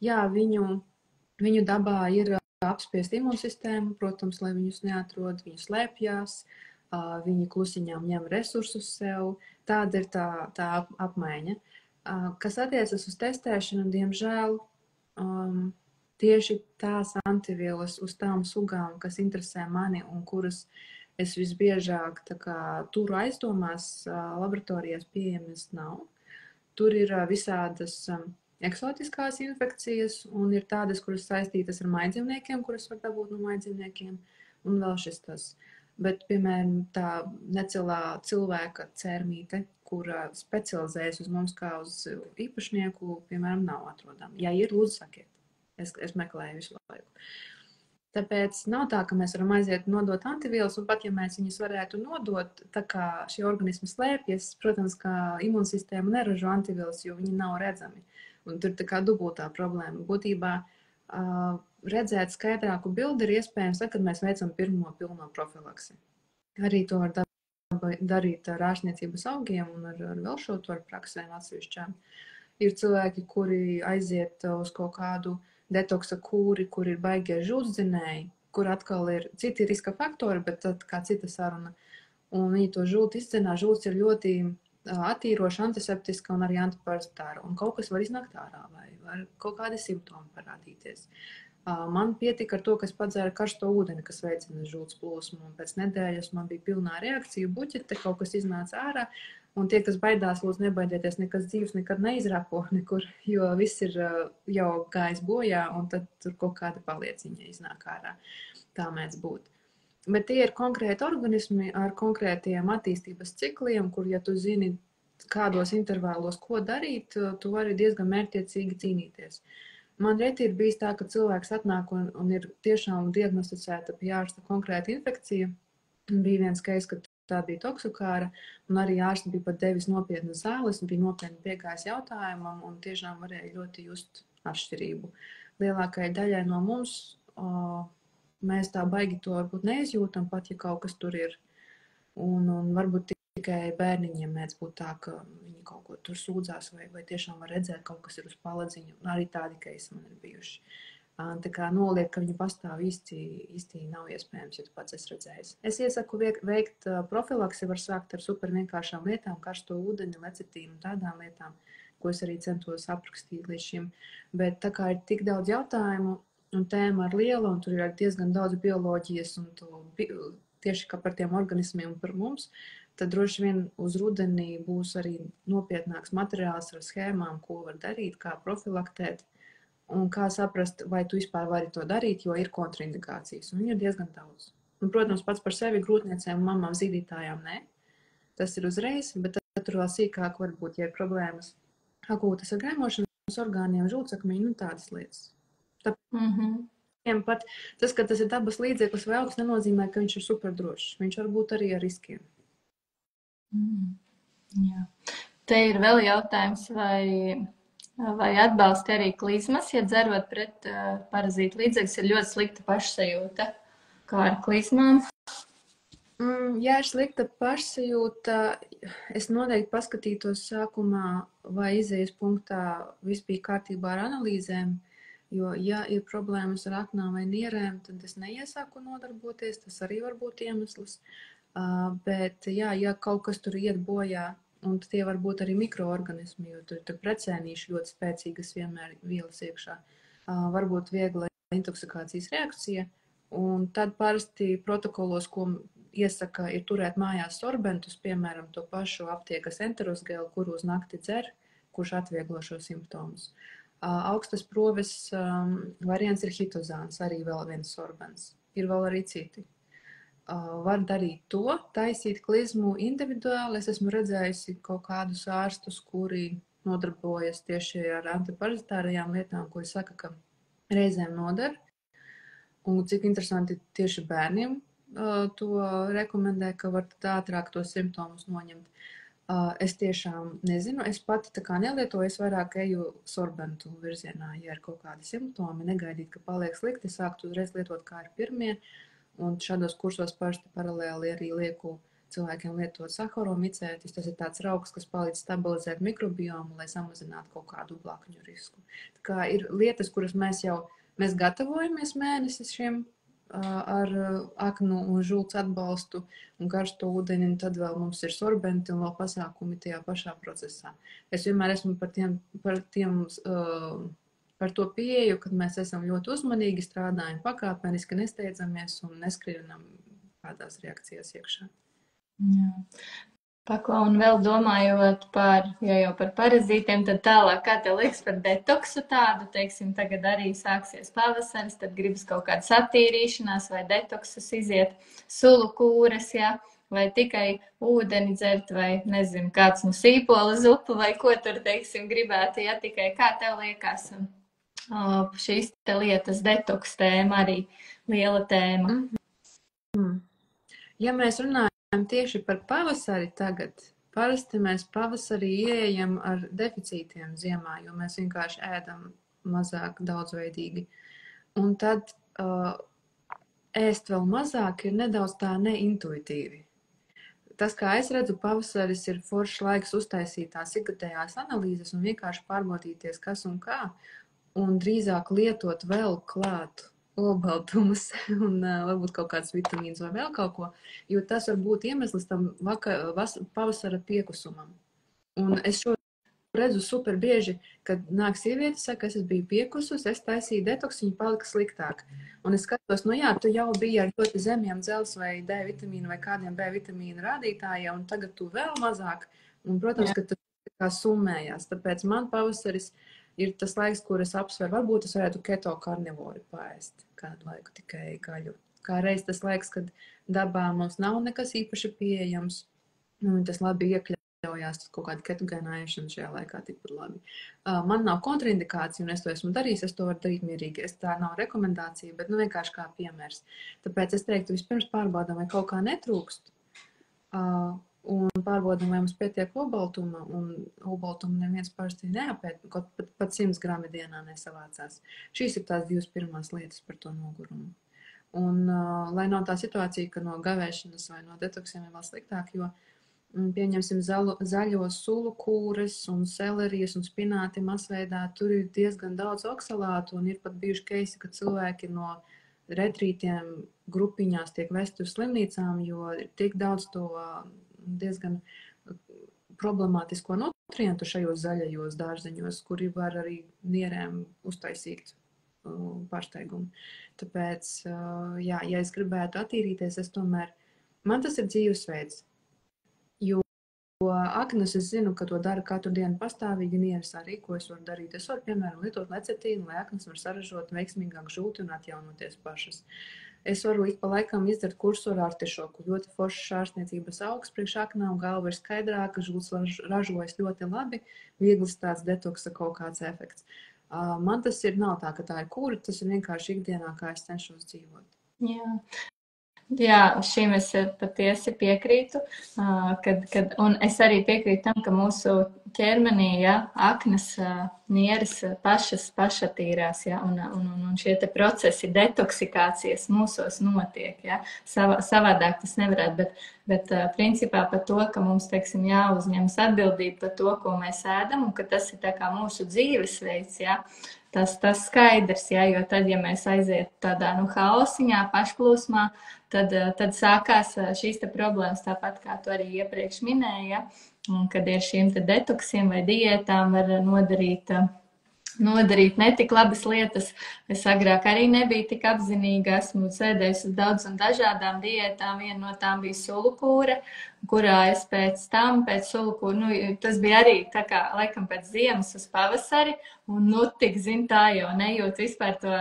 jā, viņu dabā ir apspiest imūnsistēmu, protams, lai viņus neatrod, viņi slēpjās, viņi klusiņām ņem resursus sev, tāda ir tā apmaiņa. Kas attiecas uz testēšanu, diemžēl, tieši tās antivielas uz tām sugām, kas interesē mani un kuras es visbiežāk turu aizdomās, laboratorijās pieejamas nav. Tur ir visādas eksotiskās infekcijas un ir tādas, kuras saistītas ar maidzīvniekiem, kuras var dabūt no maidzīvniekiem, un vēl šis tas. Bet, piemēram, tā necilā cilvēka cērmīte, kura specializējas uz mums kā uz īpašnieku, piemēram, nav atrodama. Ja ir, lūdzu, sakiet. Es meklēju visu laiku. Tāpēc nav tā, ka mēs varam aiziet nodot antivielas, un pat ja mēs viņus varētu nodot, tā kā šie organismi slēpjas, protams, ka imūnsistēma neražo antivielas, jo viņi nav redzami. Un tur tā kā dubultā problēma. Būtībā redzēt skaidrāku bildi ir iespējams, kad mēs veicam pirmo pilno profilaksi. Arī to var darīt ar ārstniecības augiem un ar vēl šo to ar praksēm atsevišķām. Ir cilvēki, kuri aiziet uz kaut kādu detoksa kūri, kur ir baigie žūtsdzinēji, kur atkal ir citi riska faktori, bet tad kā cita saruna. Un viņi to žūtu izdzinā. Žūts ir ļoti attīroša, antiseptiska un arī antiparazitāra. Un kaut kas var iznākt ārā vai var kaut kādi simptomi parādīties. Man pietika ar to, ka es padzēru karsto ūdeni, kas veicina žūts plūsmu. Un pēc nedēļas man bija pilnā reakcija, buķete, kaut kas iznāca ārā. Un tie, kas baidās, lūdzu, nebaidieties, nekas dzīves nekad neizrapo nekur, jo viss ir jau gājis bojā, un tad tur kaut kāda palieciņa iznāk ārā. Tā mēdz būt. Bet tie ir konkrēti organismi ar konkrētiem attīstības cikliem, kur, ja tu zini, kādos intervālos ko darīt, tu vari diezgan mērķtiecīgi cīnīties. Man reti ir bijis tā, ka cilvēks atnāk un ir tiešām diagnosticēta pie ārsta konkrēta infekcija. Bija viens case, ka tā bija toksokāra, un arī ārsti bija pat devis nopietnas zāles, bija nopietni piegājis jautājumam, un tiešām varēja ļoti just atšķirību. Lielākajai daļai no mums mēs tā baigi to varbūt neizjūtam, pat ja kaut kas tur ir. Un varbūt tikai bērniņiem mēdz būt tā, ka viņi kaut ko tur sūdzās vai tiešām var redzēt, kaut kas ir uz paladziņu. Arī tādi keisi man ir bijuši. Tā kā noliek, ka viņi pastāv īsti nav iespējams, ja tu pats esi redzējis. Es iesaku veikt profilaksi, var sākt ar super vienkāršām lietām, karsto ūdeni, lecitīnu un tādām lietām, ko es arī centos aprakstīt līdz šim. Bet tā kā ir tik daudz jautājumu, un tēma ir liela, un tur ir diezgan daudz bioloģijas, un tieši kā par tiem organismiem un par mums, tad droši vien uz rudeni būs arī nopietnāks materiāls ar schēmām, ko var darīt, kā profilaktēt, un kā saprast, vai tu vispār vari to darīt, jo ir kontraindikācijas, un ir diezgan daudz. Un, protams, pats par sevi grūtniecēm, mamām, zīdītājām nē, tas ir uzreiz, bet tad tur vēl sīkāk var būt, ja ir problēmas akūtas ar gremošanas orgāniem, žultsakmiņu, tādas lietas. Pat tas, ka tas ir dabas līdzeklis vai augs, nenozīmē, ka viņš ir superdrošs. Viņš var būt arī ar riskiem. Jā. Te ir vēl jautājums, vai atbalsta arī klizmas, ja dzerot pret parazītu līdzekļus, ir ļoti slikta pašsajūta, kā ar klizmām? Ja ir slikta pašsajūta, es noteikti paskatītos sākumā, vai izējas punktā viss bija kārtībā ar analīzēm. Jo, ja ir problēmas ar aknām vai nierēm, tad es neiesaku nodarboties, tas arī var būt iemesls. Bet, jā, ja kaut kas tur iet bojā, un tie var būt arī mikroorganismi, jo tur precēnīši ļoti spēcīgas vienmēr vielas iekšā. Varbūt viegla intoksikācijas reakcija, un tad parasti protokolos, ko iesaka, ir turēt mājās sorbentus, piemēram, to pašu aptiekas enterosgelu, kuru uz nakti dzer, kurš atvieglo šo simptomus. Augstas proves variants ir hitozāns, arī vēl viens sorbens. Ir vēl arī citi. Var darīt to, taisīt klizmu individuāli. Es esmu redzējusi kaut kādus ārstus, kuri nodarbojas tieši ar antiparazitārajām lietām, kuri saka, ka reizēm nodara. Un cik interesanti tieši bērniem to rekomendē, ka var ātrāk tos simptomus noņemt. Es tiešām nezinu, es pati tā kā nelietoju, es vairāk eju sorbentu virzienā, ja ir kaut kādi simptomi, negaidīt, ka paliek slikti, sākt uzreiz lietot, kā ir pirmie, un šādos kursos parasti paralēli arī lieku cilvēkiem lietot saharomicētis, tas ir tāds rauks, kas palīdz stabilizēt mikrobiomu, lai samazinātu kaut kādu blakņu risku. Tā kā ir lietas, kuras mēs gatavojamies mēnesis šiem ar aknu un žults atbalstu un karsto ūdeni, un tad vēl mums ir sorbenti un vēl pasākumi tajā pašā procesā. Es vienmēr esmu par to pieeju, kad mēs esam ļoti uzmanīgi, strādājam pakāpeniski, nesteidzamies un neskrienam kādās reakcijās iekšā. Jā. Paklau, un vēl domājot jau par parazītiem, tad tālāk, kā tev liekas par detoksu tādu, teiksim, tagad arī sāksies pavasaris, tad gribas kaut kādas attīrīšanās vai detoksus iziet, sulu kūras, jā, vai tikai ūdeni dzert, vai, nezinu, kāds sīpola zupu, vai ko tur, teiksim, gribētu, ja tikai kā tev liekas šīs te lietas detoks tēma arī liela tēma. Ja mēs runājam tieši par pavasari tagad, parasti mēs pavasarī ieejam ar deficītiem ziemā, jo mēs vienkārši ēdam mazāk daudzveidīgi. Un tad ēst vēl mazāk ir nedaudz tā neintuitīvi. Tas, kā es redzu, pavasaris ir foršs laiks uztaisīt tās ikgadējās analīzes un vienkārši pārbaudīties, kas un kā, un drīzāk lietot vēl klāt olbaltumus un varbūt kaut kāds vitamīns vai vēl kaut ko, jo tas var būt iemesls tam pavasara piekusumam. Un es šo redzu super bieži, kad nāk sieviete, saka, es biju piekusus, es taisīju detoksu, viņa palika sliktāk. Un es skatos, jā, tu jau biji ar ļoti zemiem dzelzs vai D vitamīnu vai kādiem B vitamīnu rādītājiem, un tagad tu vēl mazāk. Un, protams, ka tas kā summējās. Tāpēc man pavasaris ir tas laiks, kur es apsveru, varbūt es varētu keto karnivori paēst kādu laiku tikai gaļu. Kā reiz tas laiks, kad dabā mums nav nekas īpaši pieejams, un tas labi iekļaujās kaut kāda ketogēna ēšana šajā laikā tikpat labi. Man nav kontraindikācija, un es to esmu darījis, es to varu darīt mierīgi. Tā nav rekomendācija, bet vienkārši kā piemērs. Tāpēc es teiktu, vispirms pārbaudām, vai kaut kā netrūkst, un pārbaudām, vai mums pietiek olbaltuma, un olbaltumu neviens parasti neapēt, pat 100 grami dienā nesavācās. Šīs ir tās divas pirmās lietas par to nogurumu. Un, lai nav tā situācija, ka no gavēšanas vai no detoksiem ir vēl sliktāk, jo pieņemsim zaļo sulu kūres un selerijas un spināti masveidā, tur ir diezgan daudz oksalātu, un ir pat bijuši keisi, ka cilvēki no retrītiem grupiņās tiek vesti uz slimnīcām, jo ir tik daudz to diezgan problemātisko nutrientu šajos zaļajos dārzeņos, kuri var arī nierēm uztaisīt pārsteigumu. Tāpēc, ja es gribētu attīrīties, man tas ir dzīvesveids, jo aknas es zinu, ka to dara katru dienu pastāvīgi, nieres arī, ko es varu darīt. Es varu, piemēram, lietot lecetīnu, lai aknas var saražot veiksmīgāk žulti un atjaunoties pašas. Es varu ik pa laikam izdarīt kursu ar artišoku, ļoti foršs ārstniecības augs priekš aknām, galva ir skaidrāka, žults ražojas ļoti labi, viegls tāds detoksa kaut kāds efekts. Man tas nav tā, ka tā ir kūra, tas ir vienkārši ikdienā, kā es cenšos dzīvot. Jā, šim es patiesi piekrītu, un es arī piekrītu tam, ka mūsu ķermenī, aknas, nieres pašatīrās, un šie te procesi detoksikācijas mūsos notiek, savādāk tas nevarētu, bet principā par to, ka mums, teiksim, jāuzņemas atbildība par to, ko mēs ēdam, un ka tas ir tā kā mūsu dzīvesveids, tas skaidrs, jo tad, ja mēs aizietu tādā haosiņā, pašplūsmā, tad sākās šīs te problēmas, tāpat kā tu arī iepriekš minēji, un kad ir šīm te detoksiem vai diētām var nodarīt netik labas lietas. Es agrāk arī nebiju tik apzinīga, esmu sēdējusi uz daudz un dažādām diētām. Viena no tām bija sulu kūra, kurā es pēc sulu kūra, tas bija arī tā kā, laikam, pēc ziemas uz pavasari, un tik, tā jau nejūt vispār to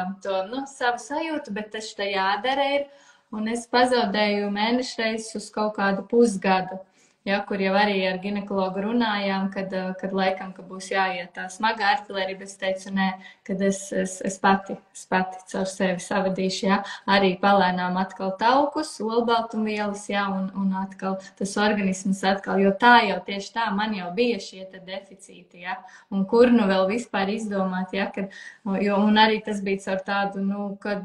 savu sajūtu, bet tas tā jādara ir, un es pazaudēju mēnešu reizes uz kaut kādu pusgadu. Ja, kur jau arī ar ginekologu runājām, kad laikam, ka būs jāiet tā smagā artilērija, bet es teicu, nē, kad es pati caur sevi savadīšu, ja, arī palēnām atkal taukus, olbaltumvielas, ja, un atkal tas organisms atkal, jo tā jau tieši tā man jau bija šie te deficīti, ja, un kur nu vēl vispār izdomāt, ja, un arī tas bija caur tādu, kad,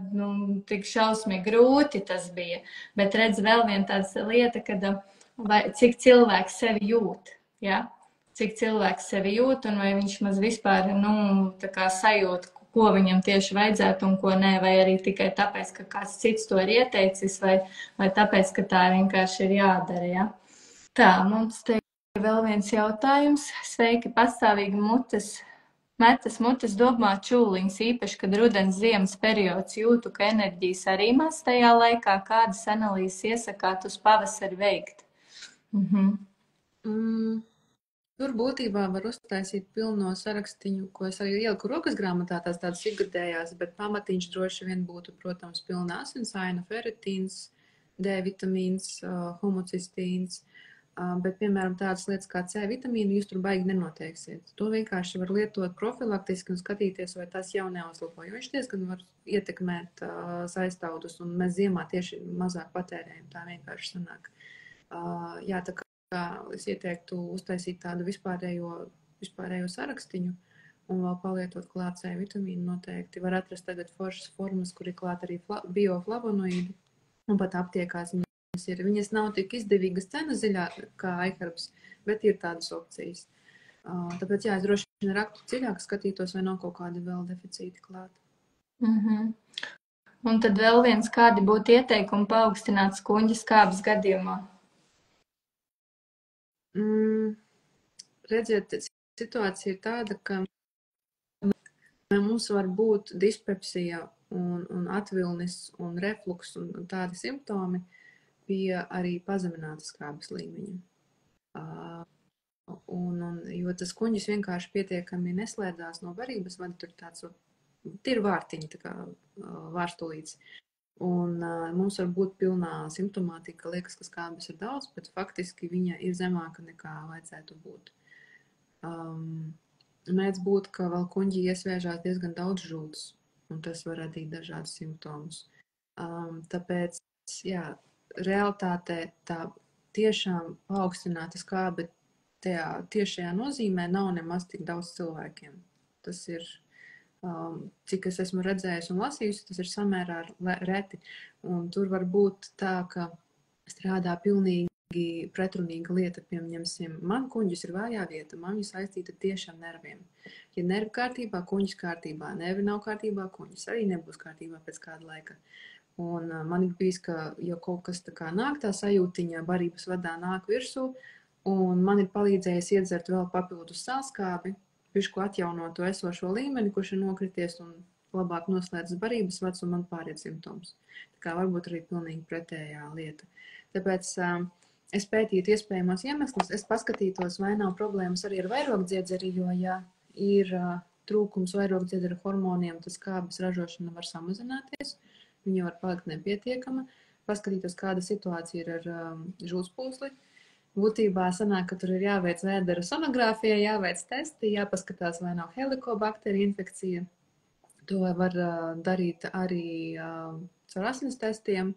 tik šausmīgi grūti tas bija, bet redz vēl viena tāds lieta, kad vai cik cilvēks sevi jūt, ja? Cik cilvēks sevi jūt, un vai viņš maz vispār, tā kā sajūt, ko viņam tieši vajadzētu un ko nē, vai arī tikai tāpēc, ka kāds cits to ir ieteicis, vai tāpēc, ka tā vienkārši ir jādara, ja? Tā, mums te ir vēl viens jautājums. Sveiki, pastāvīgi metas mutes dobmā čūliņas, īpaši, kad rudens ziemas periods jūtu, ka enerģijas arī maz tajā laikā, kādas analīzes iesakāt uz pavasari veikt? Tur būtībā var uztaisīt pilno sarakstiņu, ko es arī ieliku rokas grāmatā, tādas ikgadējās, bet pamatiņš droši vien būtu, protams, pilna asinsaina, feritīns, D vitamīns, homocistīns, bet, piemēram, tādas lietas kā C vitamīnu jūs tur baigi nenoteiksiet. To vienkārši var lietot profilaktiski un skatīties, vai tas jau neuzlabo, jo viņš diezgan var ietekmēt saistaudus, un mēs ziemā tieši mazāk patērējam, tā vienkārši sanāk. Jā, tā kā es ieteiktu uztaisīt tādu vispārējo sarakstiņu un vēl palietot klāt C vitamīnu noteikti. Var atrast tagad foršas formas, kur ir klāt arī bioflavonoīdi, un pat aptiekās viņas ir. Viņas nav tik izdevīgas cena ziļā kā iHerbs, bet ir tādas opcijas. Tāpēc, jā, es droši vien raktu dziļāk skatītos, vai nav kaut kādi vēl deficīti klāt. Un tad vēl viens, kādi būtu ieteikumi paaugstināt skuņģa skābes gadījumā? Redziet, situācija ir tāda, ka mums var būt dispepsija un atvilnis un refluks un tādi simptomi pie arī pazeminātas skābes līmeņa. Jo tas kuņģis vienkārši pietiekami neslēdzās no barības vada, tur tāds ir vārtiņi, tā kā vārstulīts. Un mums var būt pilnā simptomātika, liekas, ka skābes ir daudz, bet faktiski viņa ir zemāka nekā vajadzētu būt. Mēdz būt, ka vēl kuņģī iesviežās diezgan daudz žults, un tas var radīt dažādus simptomus. Tāpēc, jā, realitātē tā tiešām paaugstināta skābe tajā tiešajā nozīmē nav nemaz tik daudz cilvēkiem. Tas ir cik es esmu redzējusi un lasījusi, tas ir samērā reti. Un tur var būt tā, ka strādā pilnīgi pretrunīga lieta, piemēram, man kuņģis ir vājā vieta, man viņa saistīta tieši ar nerviem. Ja nervi kārtībā, kuņģis kārtībā, nervi nav kārtībā, kuņģis arī nebūs kārtībā pēc kāda laika. Un man ir bijis, ka jau kaut kas tā kā nāk, tā sajūtiņa barības vadā nāk virsū, un man ir palīdzējis iedzert vēl papildus sālskābi, bišku atjaunot to esošo līmeni, kurš ir nokrities un labāk noslēdzas barības vads un man pāriet simptoms. Tā kā varbūt arī pilnīgi pretējā lieta. Tāpēc es pētītu iespējamos iemeslus, es paskatītos, vai nav problēmas arī ar vairogdziedzeri, jo ja ir trūkums vairogdziedzera hormoniem, tad skābes ražošana var samazināties, viņa var palikt nepietiekama, paskatītos, kāda situācija ir ar žultspūsli. Būtībā sanāk, ka tur ir jāveic vēdera sonogrāfija, jāveic testi, jāpaskatās, vai nav helikobakterija infekcija. To var darīt arī caur asins testiem.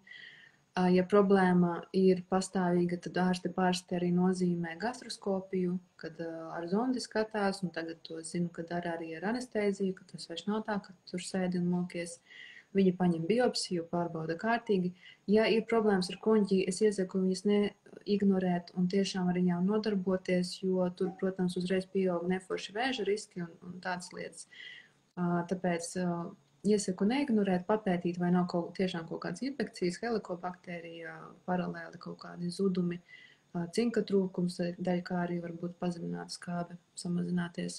Ja problēma ir pastāvīga, tad ārste parasti arī nozīmē gastroskopiju, kad ar zondi skatās, un tagad to zinu, ka dara arī ar anestēziju, ka tas vairs nav tā, ka tur sēdi un mokies. Viņi paņem biopsiju, pārbauda kārtīgi. Ja ir problēmas ar kuņģi, es iesaku viņas neignorēt un tiešām ar viņām nodarboties, jo tur, protams, uzreiz pieaug neforši vēža riski un tādas lietas. Tāpēc iesaku neignorēt, papētīt, vai nav tiešām kaut kādas infekcijas, helikobakterija, paralēli kaut kādi zudumi, cinka trūkums, dēļ kā arī var būt pazemināta skābe, samazināties,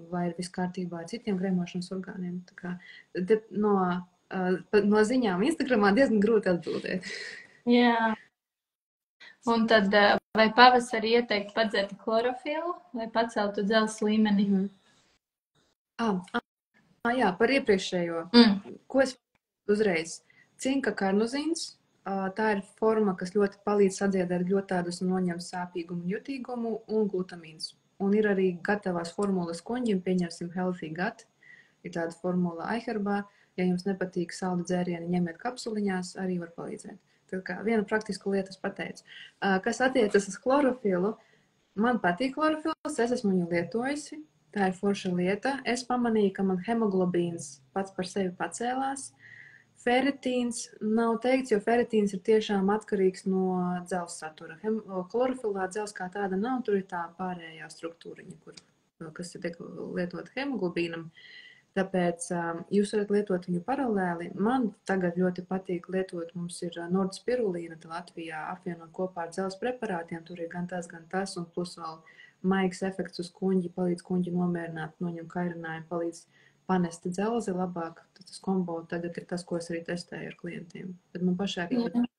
vai ir viss kārtībā ar citiem gremošanas orgāniem. Tā kā no ziņām Instagramā diezgan grūti atbildēt. Jā. Un tad vai pavasarī ieteikt padzert chlorofilu vai paceltu dzelzs līmeni? Jā, par iepriekšējo. Ko es uzreiz? Cinka karnozīns. Tā ir forma, kas ļoti palīdz sadziedēt ļoti noņem sāpīgumu, jutīgumu un glutamīns. Un ir arī gatavās formulas koņģim, pieņemsim Healthy Gut. Ir tāda formula iHerbā. Ja jums nepatīk saldi dzērieni, ņemiet kapsuliņās, arī var palīdzēt. Tā kā viena praktiska lieta es pateicu. Kas attiecas uz chlorofilu, man patīk chlorofils, es esmu viņu lietojusi. Tā ir forša lieta. Es pamanīju, ka man hemoglobīns pats par sevi pacēlās. Ferritīns nav teikts, jo ferritīns ir tiešām atkarīgs no dzelzs satura. Chlorofilā dzelzs kā tāda nav, tur ir tā pārējā struktūriņa, kas ir lietot hemoglobīnam. Tāpēc jūs varat lietot viņu paralēli. Man tagad ļoti patīk lietot, mums ir nordspirulīna Latvijā apvienot kopā ar dzelzs preparātiem. Tur ir gan tas, un plus vēl maigs efekts uz kuņģi, palīdz kuņģi nomierināt, noņem kairinājumu, palīdz panesti dzelzi labāk. Tas kombo tagad ir tas, ko es arī testēju ar klientiem. Bet man pašai arī patīk.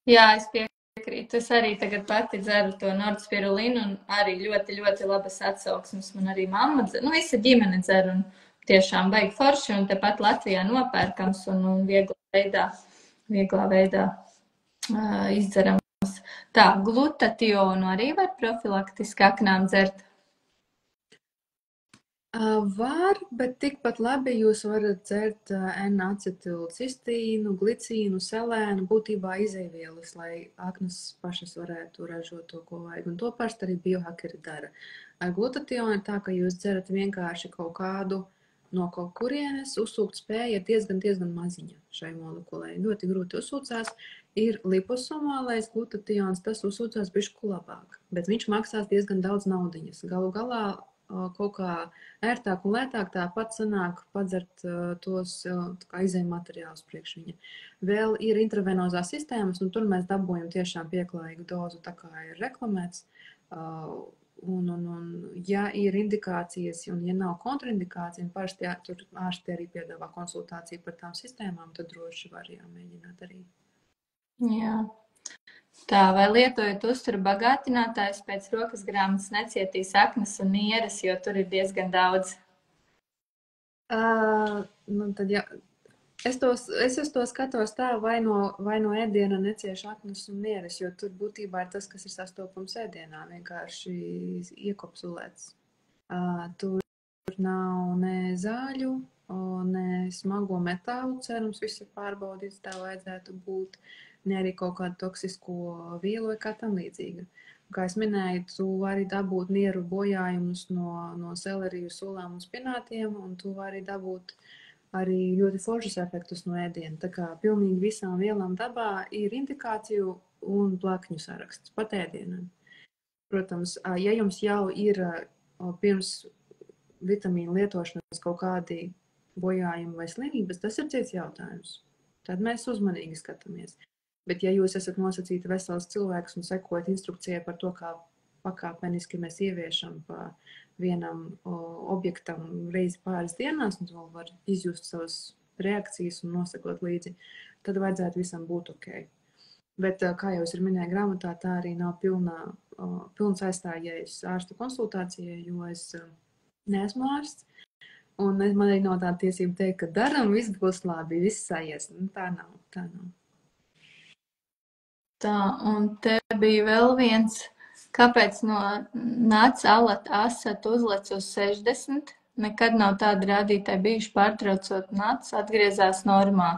Jā, es piekrītu. Es arī tagad pati dzeru to nordspirulīnu un arī ļoti, ļoti labas atsauksmes. Man arī mamma dzer, visa ģimene dzer un tiešām baigi forši un tepat Latvijā nopērkams un vieglā veidā izdzerams. Tā, glutationu arī var profilaktiski aknām dzert? Var, bet tikpat labi jūs varat dzert N-acetilcistīnu, glicīnu, selēnu, būtībā izeivielas, lai aknas pašas varētu ražot to, ko vajag. Un to parasti arī biohakeri dara. Ar glutationu ir tā, ka jūs dzerat vienkārši kaut kādu no kaut kurienes, uzsūkt spēja ir diezgan maziņa šai molekulai. Ļoti grūti uzsūcās. Ir liposomālais glutations, tas uzsūcās bišķi labāk, bet viņš maksās diezgan daudz naudiņas. Galu galā kaut kā ērtāk un lētāk tāpat sanāk padzert tos izēju materiālus priekš viņa. Vēl ir intravenozās sistēmas, un tur mēs dabūjam tiešām pieklājīgu dozu, tā kā ir reklamēts. Un ja ir indikācijas, un ja nav kontraindikācija, parasti tur ārsti arī piedāvā konsultāciju par tām sistēmām, tad droši var jāmēģināt arī. Jā. Tā, vai lietojot uzturu bagātinātājus pēc rokas grāmatas necietīs aknas un nieres, jo tur ir diezgan daudz? Tad jā. Es uz to skatos tā, vai no ēdiena necieš aknas un nieres, jo tur būtībā ir tas, kas ir sastopams ēdienā, vienkārši iekopsulēts. Tur nav ne zāļu, ne smago metālu, cerams, viss ir pārbaudīts, tā vajadzētu būt. Ne arī kaut kādu toksisko vielu vai kā tam līdzīga. Kā es minēju, tu vari dabūt nieru bojājumus no seleriju, sulām un spinātiem, un tu vari dabūt arī ļoti foršus efektus no ēdiena. Tā kā pilnīgi visām vielām dabā ir indikāciju un blakņu saraksts pat ēdienam. Protams, ja jums jau ir pirms vitamīnu lietošanas kaut kādi bojājumi vai slimības, tas ir cits jautājums. Tad mēs uzmanīgi skatāmies. Bet ja jūs esat nosacīti vesels cilvēks un sekojat instrukcijai par to, kā pakāpeniski mēs ieviešam pa vienam objektam reizi pāris dienās, un vēl var izjust savas reakcijas un nosakot līdzi, tad vajadzētu visam būt ok. Bet, kā jau es minēju grāmatā, tā arī nav pilns aizstājējis ārstu konsultācijai, jo es neesmu ārsts. Un man arī nav tāda tiesība teikt, ka daram, viss būs labi, viss aies. Tā nav. Tā, un te bija vēl viens, kāpēc no nāca asat uzlec uz 60, nekad nav tādi rādītāji bijuši pārtraucot nāca, atgriezās normā.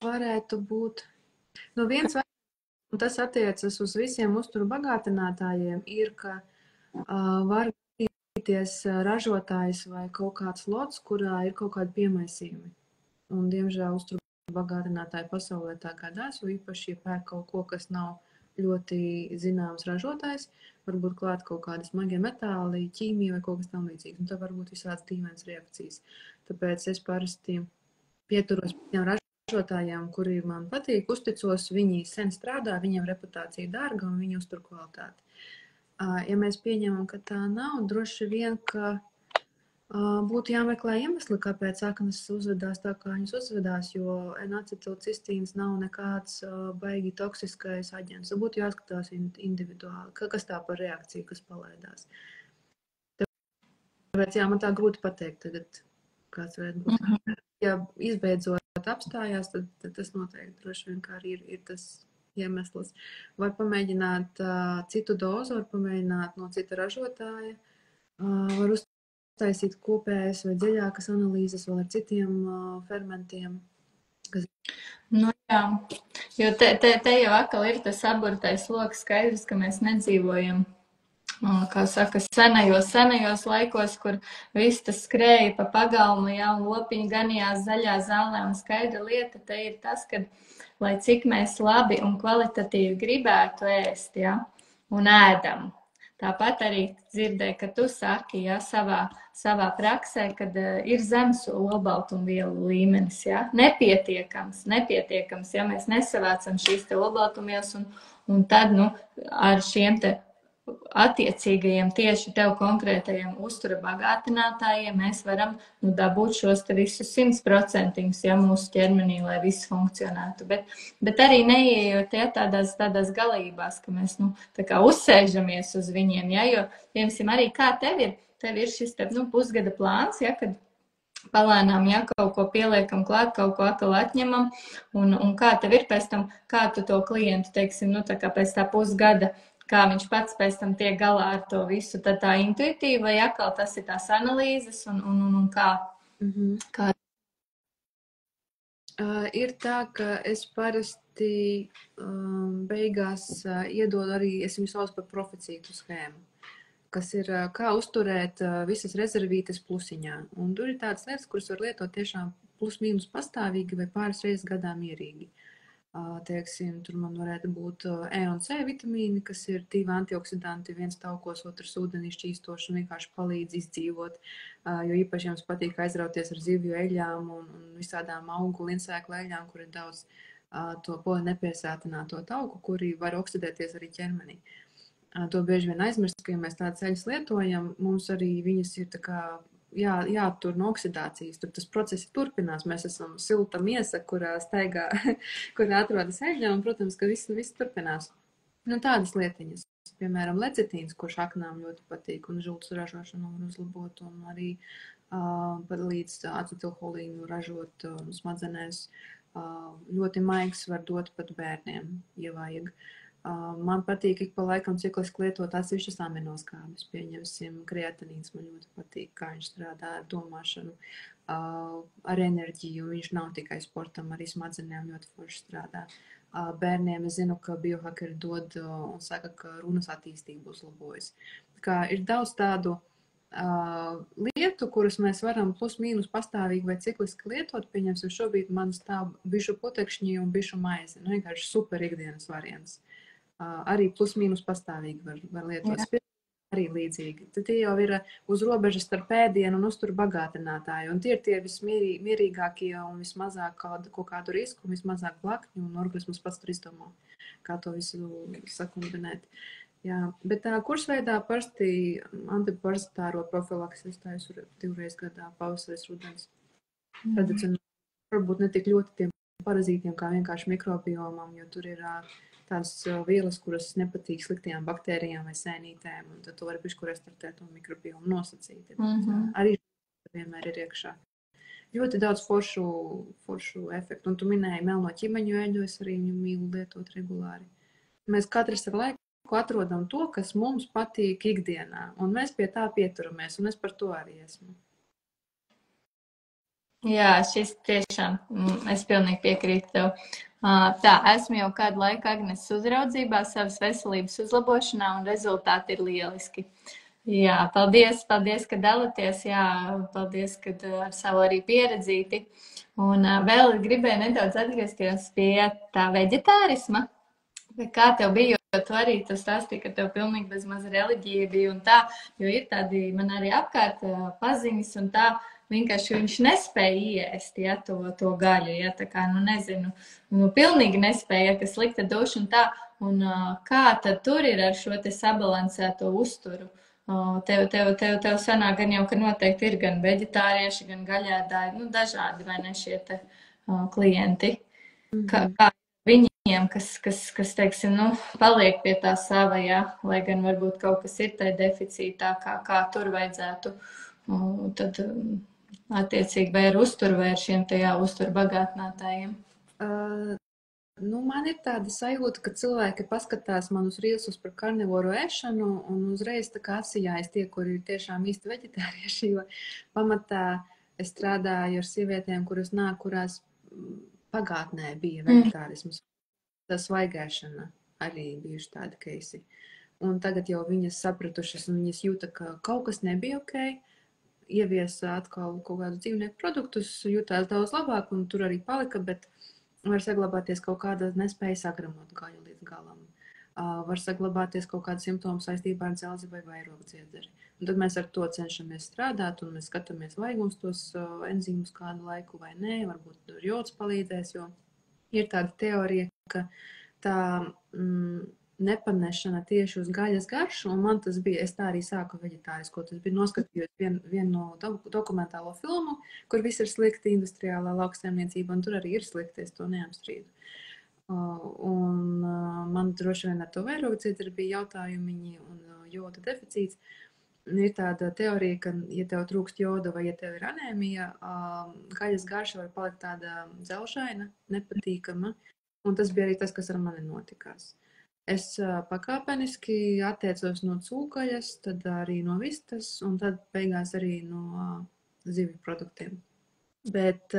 Varētu būt. No viens un tas attiecas uz visiem uzturu bagātinātājiem, ir, ka var gadīties ražotājs vai kaut kāds lots, kurā ir kaut kādi piemaisījumi. Un, diemžēl, uzturu bagātinātāji pasaulē tā gadās, jo īpaši, ja pērk kaut ko, kas nav ļoti zināms ražotājs, varbūt klāt kaut kādi smagie metāli, ķīmija vai kaut kas tam līdzīgs. Un tā var būt visādas dīvainas reakcijas. Tāpēc es parasti pieturos pie tiem ražotājiem, kuri man patīk, uzticos, viņi sen strādā, viņiem reputācija dārga un viņi uztur kvalitāti. Ja mēs pieņemam, ka tā nav, droši vien, ka būtu jāmeklē iemesli, kāpēc aknas uzvedās tā, kā viņas uzvedās, jo N-acetilcistīns nav nekāds baigi toksiskais aģents. Būtu jāskatās individuāli, kas tā par reakciju, kas palaidās. Tāpēc, man tā grūti pateikt tagad, kāds varētu būt. Ja izbeidzot apstājās, tad tas noteikti droši vien, kā arī ir tas iemesls. Vai pamēģināt citu dozu, var pamēģināt no cita ražotāja, var uztaisīt kopējas vai dziļākas analīzes vēl ar citiem fermentiem. Nu jā, jo te jau atkal ir tas aburtais loks, skaidrs, ka mēs nedzīvojam, kā saka, senajos laikos, kur viss tas skrēja pa pagalmu, jā, un lopiņi ganījās zaļā zālē, un skaidra lieta te ir tas, ka, lai cik mēs labi un kvalitatīvi gribētu ēst, jā, un ēdam. Tāpat arī dzirdēju, ka tu saki, jā, savā praksē, kad ir zems olbaltumvielu līmenis, jā, nepietiekams, ja mēs nesavācam šīs te olbaltumvielas, un tad, ar šiem te attiecīgajiem tieši tev konkrētajiem uztura bagātinātājiem mēs varam dabūt šos te visus 100%, ja mūsu ķermenī, lai viss funkcionētu. Bet arī neieejot tādās galībās, ka mēs tā kā uzsēžamies uz viņiem, ja, jo, piemēram, arī kā tev ir šis te, pusgada plāns, ja, kad palēnām, ja, kaut ko pieliekam klāt, kaut ko atkal atņemam, un kā tev ir pēc tam, kā tu to klientu, teiksim, tā kā pēc tā pusgada, kā viņš pats pēc tam tiek galā ar to visu, tad tā intuitīva, vai atkal tas ir tās analīzes, un kā? Kā? Ir tā, ka es parasti beigās iedodu arī, es viņu sauc par proficītu schēmu, kas ir, kā uzturēt visas rezervītes plusiņā. Un tur ir tādas lietas, kuras var lietot tiešām plus mīnus pastāvīgi vai pāris reizes gadā mierīgi. Teiksim, tur man varētu būt E un C vitamīni, kas ir 2 antioksidanti, viens taukos, otrs ūdenī šķīstošs un vienkārši palīdz izdzīvot, jo īpaši jums patīk aizrauties ar zivju eļļām un visādām augu linsēklu eļļām, kur ir daudz to polinepiesātināto tauku, kuri var oksidēties arī ķermenī. To bieži vien aizmirst, ka ja mēs tādas eļļas lietojam, mums arī viņas ir tā kā jātur no oksidācijas, tur tas process turpinās. Mēs esam silta miesa, kurā staigā, kurā atrodas eļļa, un, protams, ka viss turpinās. Tādas lietiņas, piemēram, lecitīns, kurš aknām ļoti patīk, un žultas ražošanu var uzlabot, un arī līdz acetilholīnu ražot smadzenēs. Ļoti maigs var dot pat bērniem, ja vajag. Man patīk ik pa laikam cikliski lietot atsevišķas aminoskābes, pieņemsim, kreatinīns man ļoti patīk, kā viņš strādā ar domāšanu, ar enerģiju, viņš nav tikai sportam, arī smadzenēm ļoti forši strādā. Bērniem es zinu, ka biohakeri dod un saka, ka runas attīstību uzlabojas. Kā ir daudz tādu lietu, kuras mēs varam plus mīnus pastāvīgi vai cikliski lietot, pieņemsim, šobrīd man stāv bišu putekšņi un bišu maize, vienkārši super ikdienas variants. Arī plus mīnus pastāvīgi var lietot. Arī līdzīgi. Tad tie jau ir uz robežas starp pēdienu un uzturu bagātinātāju. Un tie ir tie vismierīgākie un vismazāk kaut kādu risku, un vismazāk blakņu, un organisms pats tur izdomā, kā to visu sakombinēt. Jā, bet kursveidā parasti antiparasitāro profilakses es taisu 2 reizes gadā, pavasaris, rudens. Tradicionāli varbūt ne tik ļoti tiem parazītiem kā vienkārši mikrobiomam, jo tur ir tādas vielas, kuras nepatīk sliktajām baktērijām vai sēnītēm, un tad tu vari bišķi restartēt to mikrobiomu nosacīt. Arī vienmēr ir iekšā. Ļoti daudz foršu efektu, un tu minēji melno ķimeņu eļļu, es arī viņu mīlu lietot regulāri. Mēs katrs ar laiku atrodam to, kas mums patīk ikdienā, un mēs pie tā pieturamies, un es par to arī esmu. Jā, šis tiešām, es pilnīgi piekrītu tev. Tā, esmu jau kādu laiku Agnes uzraudzībā savas veselības uzlabošanā, un rezultāti ir lieliski. Jā, paldies, ka dalaties, jā, paldies, ka ar savu arī pieredzīti. Un vēl gribēju nedaudz atgriezties pie tā veģetārisma. Kā tev bija, jo tu arī stāstīji, ka tev pilnīgi bez maza reliģija bija un tā, jo ir tādi man arī apkārt paziņas un tā, vienkārši viņš nespēja iēst, ja, to gaļu, ja, tā kā, nu, nezinu, nu, pilnīgi nespēja, ka slikta duša un tā, un kā tad tur ir ar šo te sabalansēto uzturu? Tev sanāk gan jau, ka noteikti ir gan veģetārieši, gan gaļēdāji, nu, dažādi, vai ne, šie te klienti. Kā viņiem, kas teiksim, nu, paliek pie tā sava, jā, lai gan varbūt kaut kas ir tai deficītā, kā tur vajadzētu, tad attiecīgi vai ar uzturu, vai ar šiem tajā uzturu bagātinātājiem. Nu, man ir tāda sajūta, ka cilvēki paskatās man uz rīlsus par karnivoru ēšanu un uzreiz tā kā asijājas tie, kuri ir tiešām īsti veģetārieši, jo pamatā es strādāju ar sievietēm, kurās pagātnē bija veģetārisms. Tā svaigēšana arī bijuši tādi keisi. Un tagad jau viņas sapratušas un viņas jūta, ka kaut kas nebija ok, ieviesa atkal kaut kādus dzīvnieku produktus, jutās daudz labāk un tur arī palika, bet var saglabāties kaut kāda nespēja sagramot gaļu līdz galam. Var saglabāties kaut kāda simptoma saistībā ar dzelzi vai vairogdziedzeri. Un tad mēs ar to cenšamies strādāt un mēs skatāmies, vajag mums tos enzīmus kādu laiku vai nē, varbūt jods palīdzēs, jo ir tāda teorija, ka tā nepanešana tieši uz gaļas garšu, un man tas bija, es tā arī sāku veģetārisko, tas bija noskatījos vienu no dokumentālo filmu, kur viss ir slikti industriālā lauksaimniecība, un tur arī ir slikti, es to neapstrīdu. Un man droši vien ar to vairogdziedzeri bija jautājumiņi un joda deficīts. Ir tāda teorija, ka, ja tev trūkst joda vai ja tev ir anēmija, gaļas garša var palikt tāda dzelžaina, nepatīkama, un tas bija arī tas, kas ar mani notikās. Es pakāpeniski atteicos no cūgaļas, tad arī no vistas, un tad beigās arī no zivju produktiem. Bet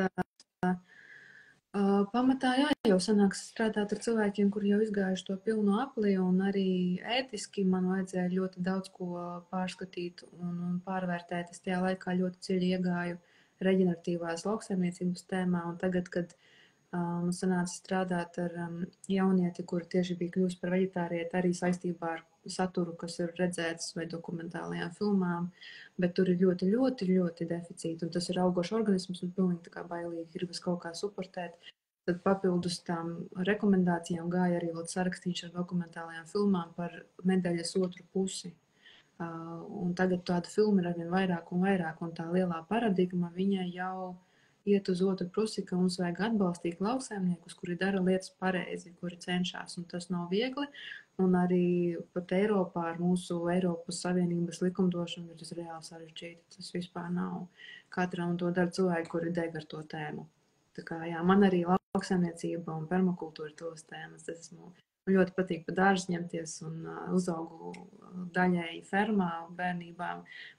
pamatā jau sanāks strādāt ar cilvēkiem, kuri jau izgājuši to pilnu apli, un arī ētiski man vajadzēja ļoti daudz ko pārskatīt un pārvērtēt. Es tajā laikā ļoti dziļi iegāju reģeneratīvās lauksaimniecības tēmā, un tagad, kad mums sanāca strādāt ar jaunieti, kuri tieši bija kļūst par veģetārieti, arī saistībā ar saturu, kas ir redzēts vai dokumentālajām filmām, bet tur ir ļoti, ļoti, ļoti deficīti, un tas ir augošs organisms un pilnīgi tā kā bailīgi gribas kaut kā suportēt. Tad papildus tām rekomendācijām gāja arī vēl sarakstīts ar dokumentālajām filmām par medaļas otru pusi. Un tagad tāda filma ir arvien vairāk un vairāk, un tā lielā paradigma viņa jau iet uz otru pusi, ka mums vajag atbalstīt lauksaimniekus, kuri dara lietas pareizi, kuri cenšas, un tas nav viegli. Un arī pat Eiropā ar mūsu Eiropas Savienības likumdošanu ir tas reāli sarežģīti. Tas vispār nav. Katram to dara cilvēki, kuri deg ar to tēmu. Tā kā, jā, man arī lauksaimniecība un permakultūra ir tos tēmas. Es esmu ļoti patīk pa dārzu ņemties un uzaugu daļēji fermā bērnībā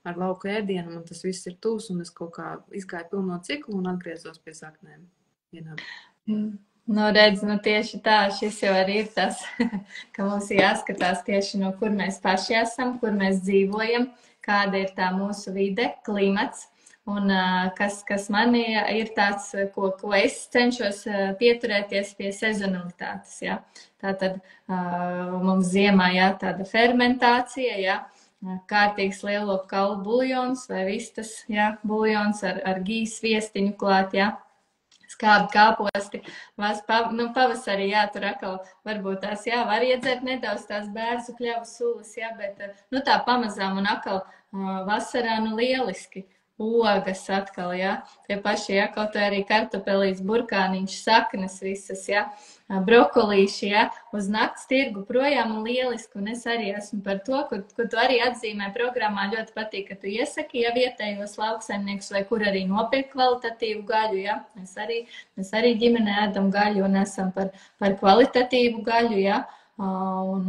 ar lauku ēdienu, un tas viss ir tūs, un es kaut kā izgāju pilno ciklu un atgriezos pie saknēm. Nu, redz, nu tieši tā, šis jau arī ir tas, ka mums jāskatās tieši no kur mēs paši esam, kur mēs dzīvojam, kāda ir tā mūsu vide, klimats. Un kas man ir tāds, ko es cenšos pieturēties pie sezonalitātes. Ja? Tātad mums ziemā jā, tāda fermentācija, ja? Kārtīgs lielopu kaulu buljons vai vistas ja? Buljons ar gīs viestiņu klāt. Ja? Skābi kāposti, pavasarī, jā, tur atkal varbūt tās, jā, var iedzert nedaudz tās bērzu kļavu sulas, jā, bet, nu, tā pamazām un atkal vasarā, nu, lieliski. Ogas atkal, jā, tie paši, jā, kaut arī kartupelīts, burkāniņš, saknes visas, jā, brokolīši, jā, uz nakts tirgu projām un lieliski, un es arī esmu par to, ko tu arī atzīmē programmā, ļoti patīk, ka tu iesaki, ja vietējos lauksaimniekus, vai kur arī nopirkt kvalitatīvu gaļu, jā, mēs arī ģimenē ēdam gaļu un esam par kvalitatīvu gaļu, jā, un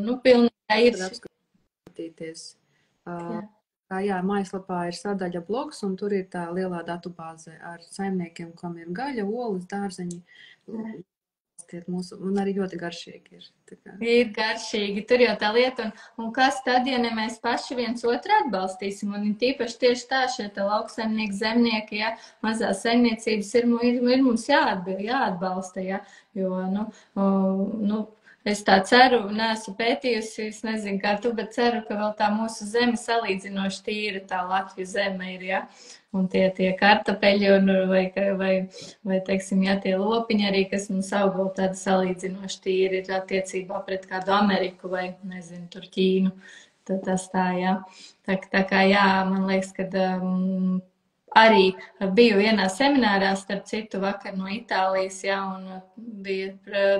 nu, pilnībā ir. Apskatīties. Jā, mājaslapā ir sadaļa blogs, un tur ir tā lielā datubāze ar saimniekiem, kam ir gaļa, olas, dārzeņi. Un arī ļoti garšīgi ir. Ir garšīgi, tur jau tā lieta, un kas tad, ja ne mēs paši viens otru atbalstīsim, un tīpaši tieši tā, šie tā lauksaimnieki, zemnieki, ja, mazās saimniecības ir mums jāatbalsta, ja, jo, Es tā ceru, neesmu pētījusi, es nezinu, kā tu, bet ceru, ka vēl tā mūsu zeme salīdzinoši tīra, tā Latvijas zeme ir, ja, un tie kartapeļi vai, teiksim, ja tie lopiņi arī, kas mums aug vēl tāda salīdzinoši tīra ir attiecībā pret kādu Ameriku vai, nezinu, tur Ķīnu. Tad tas tā, jā. Tā kā, jā, man liekas, ka arī biju vienā seminārā, starp citu, vakar no Itālijas, jā, un bija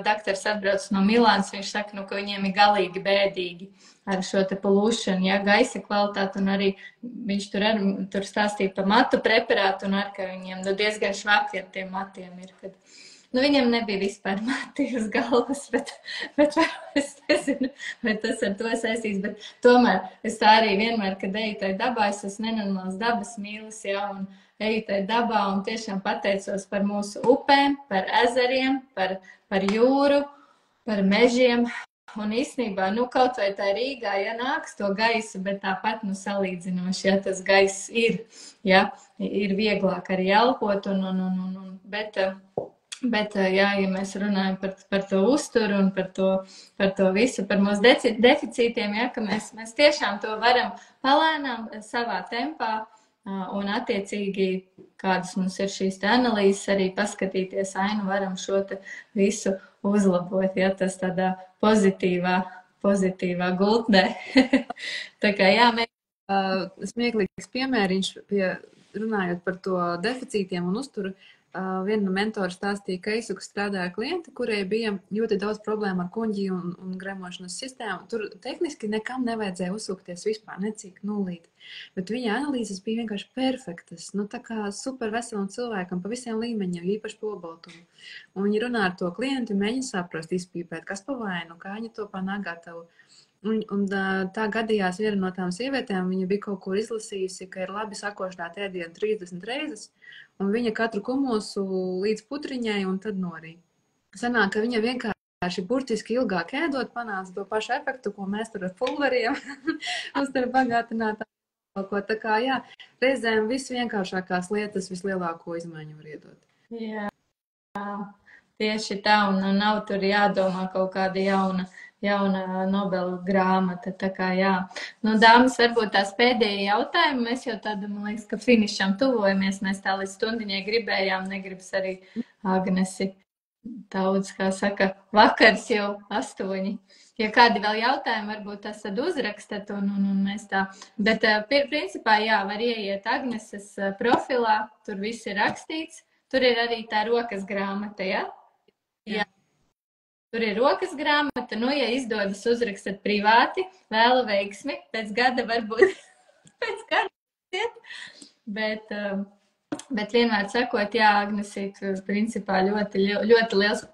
daktars atbraucis no Milāns, viņš saka, ka viņiem ir galīgi bēdīgi ar šo te pollution, jā, gaisa kvalitāti, un arī viņš tur stāstīja par matu preparātu, un ar ka viņiem diezgan švaki ar tiem matiem ir, kad viņam nebija vispār mati uz galvas, bet es nezinu, vai tas ar to saistīs, bet tomēr es tā arī vienmēr, kad eju tai dabā, es esmu nenormāls dabas mīlis, jā, un eju tai dabā un tiešām pateicos par mūsu upēm, par ezeriem, par jūru, par mežiem, un īstenībā, kaut vai tā Rīgā, ja nāks to gaisu, bet tāpat, salīdzinoši, ja tas gaiss ir, ja, ir vieglāk arī elpot, Bet, jā, ja mēs runājam par to uzturu un par to visu, par mūsu deficītiem, ja, ka mēs tiešām to varam palēnām savā tempā un attiecīgi, kādas mums ir šīs te analīzes, arī paskatīties ainu, varam šo te visu uzlabot, ja, tas tādā pozitīvā gultnē. Tā kā, jā, smieklīgs piemēriņš runājot par to deficītiem un uzturu. Viena no mentora stāstīja keisu, ka strādāja klienti, kurai bija ļoti daudz problēmu ar kuņģi un gremošanas sistēmu. Tur tehniski nekam nevajadzēja uzsūkties vispār, necik nulīt. Bet viņa analīzes bija vienkārši perfektas. Tā kā super veselam cilvēkam pa visiem līmeņiem, īpaši po obaltumu. Un viņi runā ar to klientu, mēģina saprast, izpīpēt, kas pa vainu, kā viņi to panāk gatavu. Un tā gadījās viena no tām sievietēm, viņa bija kaut kur izlasījusi, ka ir labi sakošļāt ēdienu 30 reizes, un viņa katru kumusu līdz putriņai un tad norī. Sanāk, ka viņa vienkārši burtiski ilgāk ēdot panāca to pašu efektu, ko mēs tur ar pulveriem uztara bagātinātā. Tā kā, jā, reizēm visvienkāršākās lietas vislielāko izmaiņu var iedot. Jā, tieši tā, un nav tur jādomā kaut kāda jauna Nobela grāmata, tā kā jā. Dāmas, varbūt tās pēdējie jautājumi, mēs jau tādu, man liekas, ka finišam tuvojamies, mēs tā līdz stundiņai gribējām, negribas arī Agnesi daudz, kā saka, vakars jau 8. Ja kādi vēl jautājumi, varbūt tas tad uzrakstat un mēs tā, bet principā, jā, var ieiet Agneses profilā, tur viss ir rakstīts, tur ir arī tā rokas grāmata, ja? Jā. Tur ir rokas grāmata, ja izdodas uzrakstat privāti, vēlu veiksmi, pēc gada varbūt pēc gada iet, bet vienmēr sakot, jā, Agnesīt, principā ļoti, ļoti liels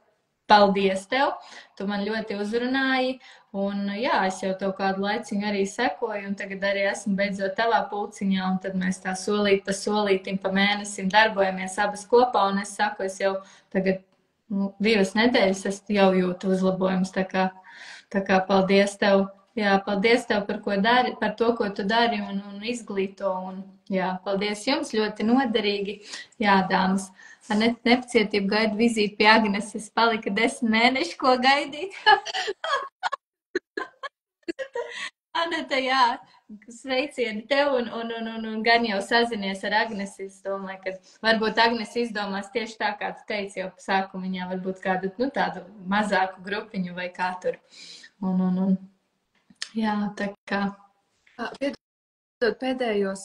paldies tev, tu man ļoti uzrunāji, un jā, es jau tev kādu laiciņu arī sekoju, un tagad arī esmu beidzot tavā pulciņā, un tad mēs tā solīt pa solītim, pa mēnesim darbojamies abas kopā, un es saku, es jau tagad 2 nedēļas es jau jūtu uzlabojumus, tā kā paldies tev, jā, paldies tev par to, ko tu dari un izglīto, un jā, paldies jums, ļoti noderīgi, jā, dāmas, ar nepacietību gaidu vizīti pie Agneses, palika 10 mēneši, ko gaidīt. Aneta, jā, sveicieni tev un gan jau sazinies ar Agnesi. Es domāju, ka varbūt Agnesi izdomās tieši tā, kā tu teici jau pa sākumu, viņā varbūt kādu, tādu mazāku grupiņu vai kā tur. Jā, tā kā. Pēdējos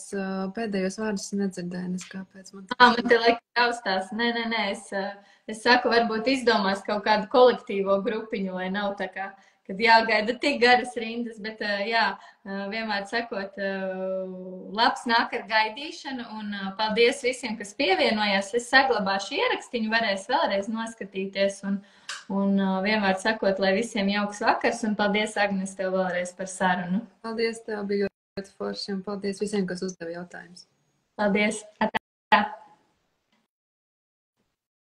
vārdus nedzirdēju, nes kāpēc man tā. Man te laikam jaustās. Nē, es saku, varbūt izdomās kaut kādu kolektīvo grupiņu, lai nav tā kā, kad jāgaida tik garas rindas, bet jā, vienmēr sakot, labs nāk ar gaidīšanu, un paldies visiem, kas pievienojās. Es saglabāšu ierakstiņu, varēs vēlreiz noskatīties, un vienmēr sakot, lai visiem jauks vakars, un paldies, Agnes, tev vēlreiz par sarunu. Paldies, tev bija ļoti forši, un paldies visiem, kas uzdeva jautājumus. Paldies! Atā!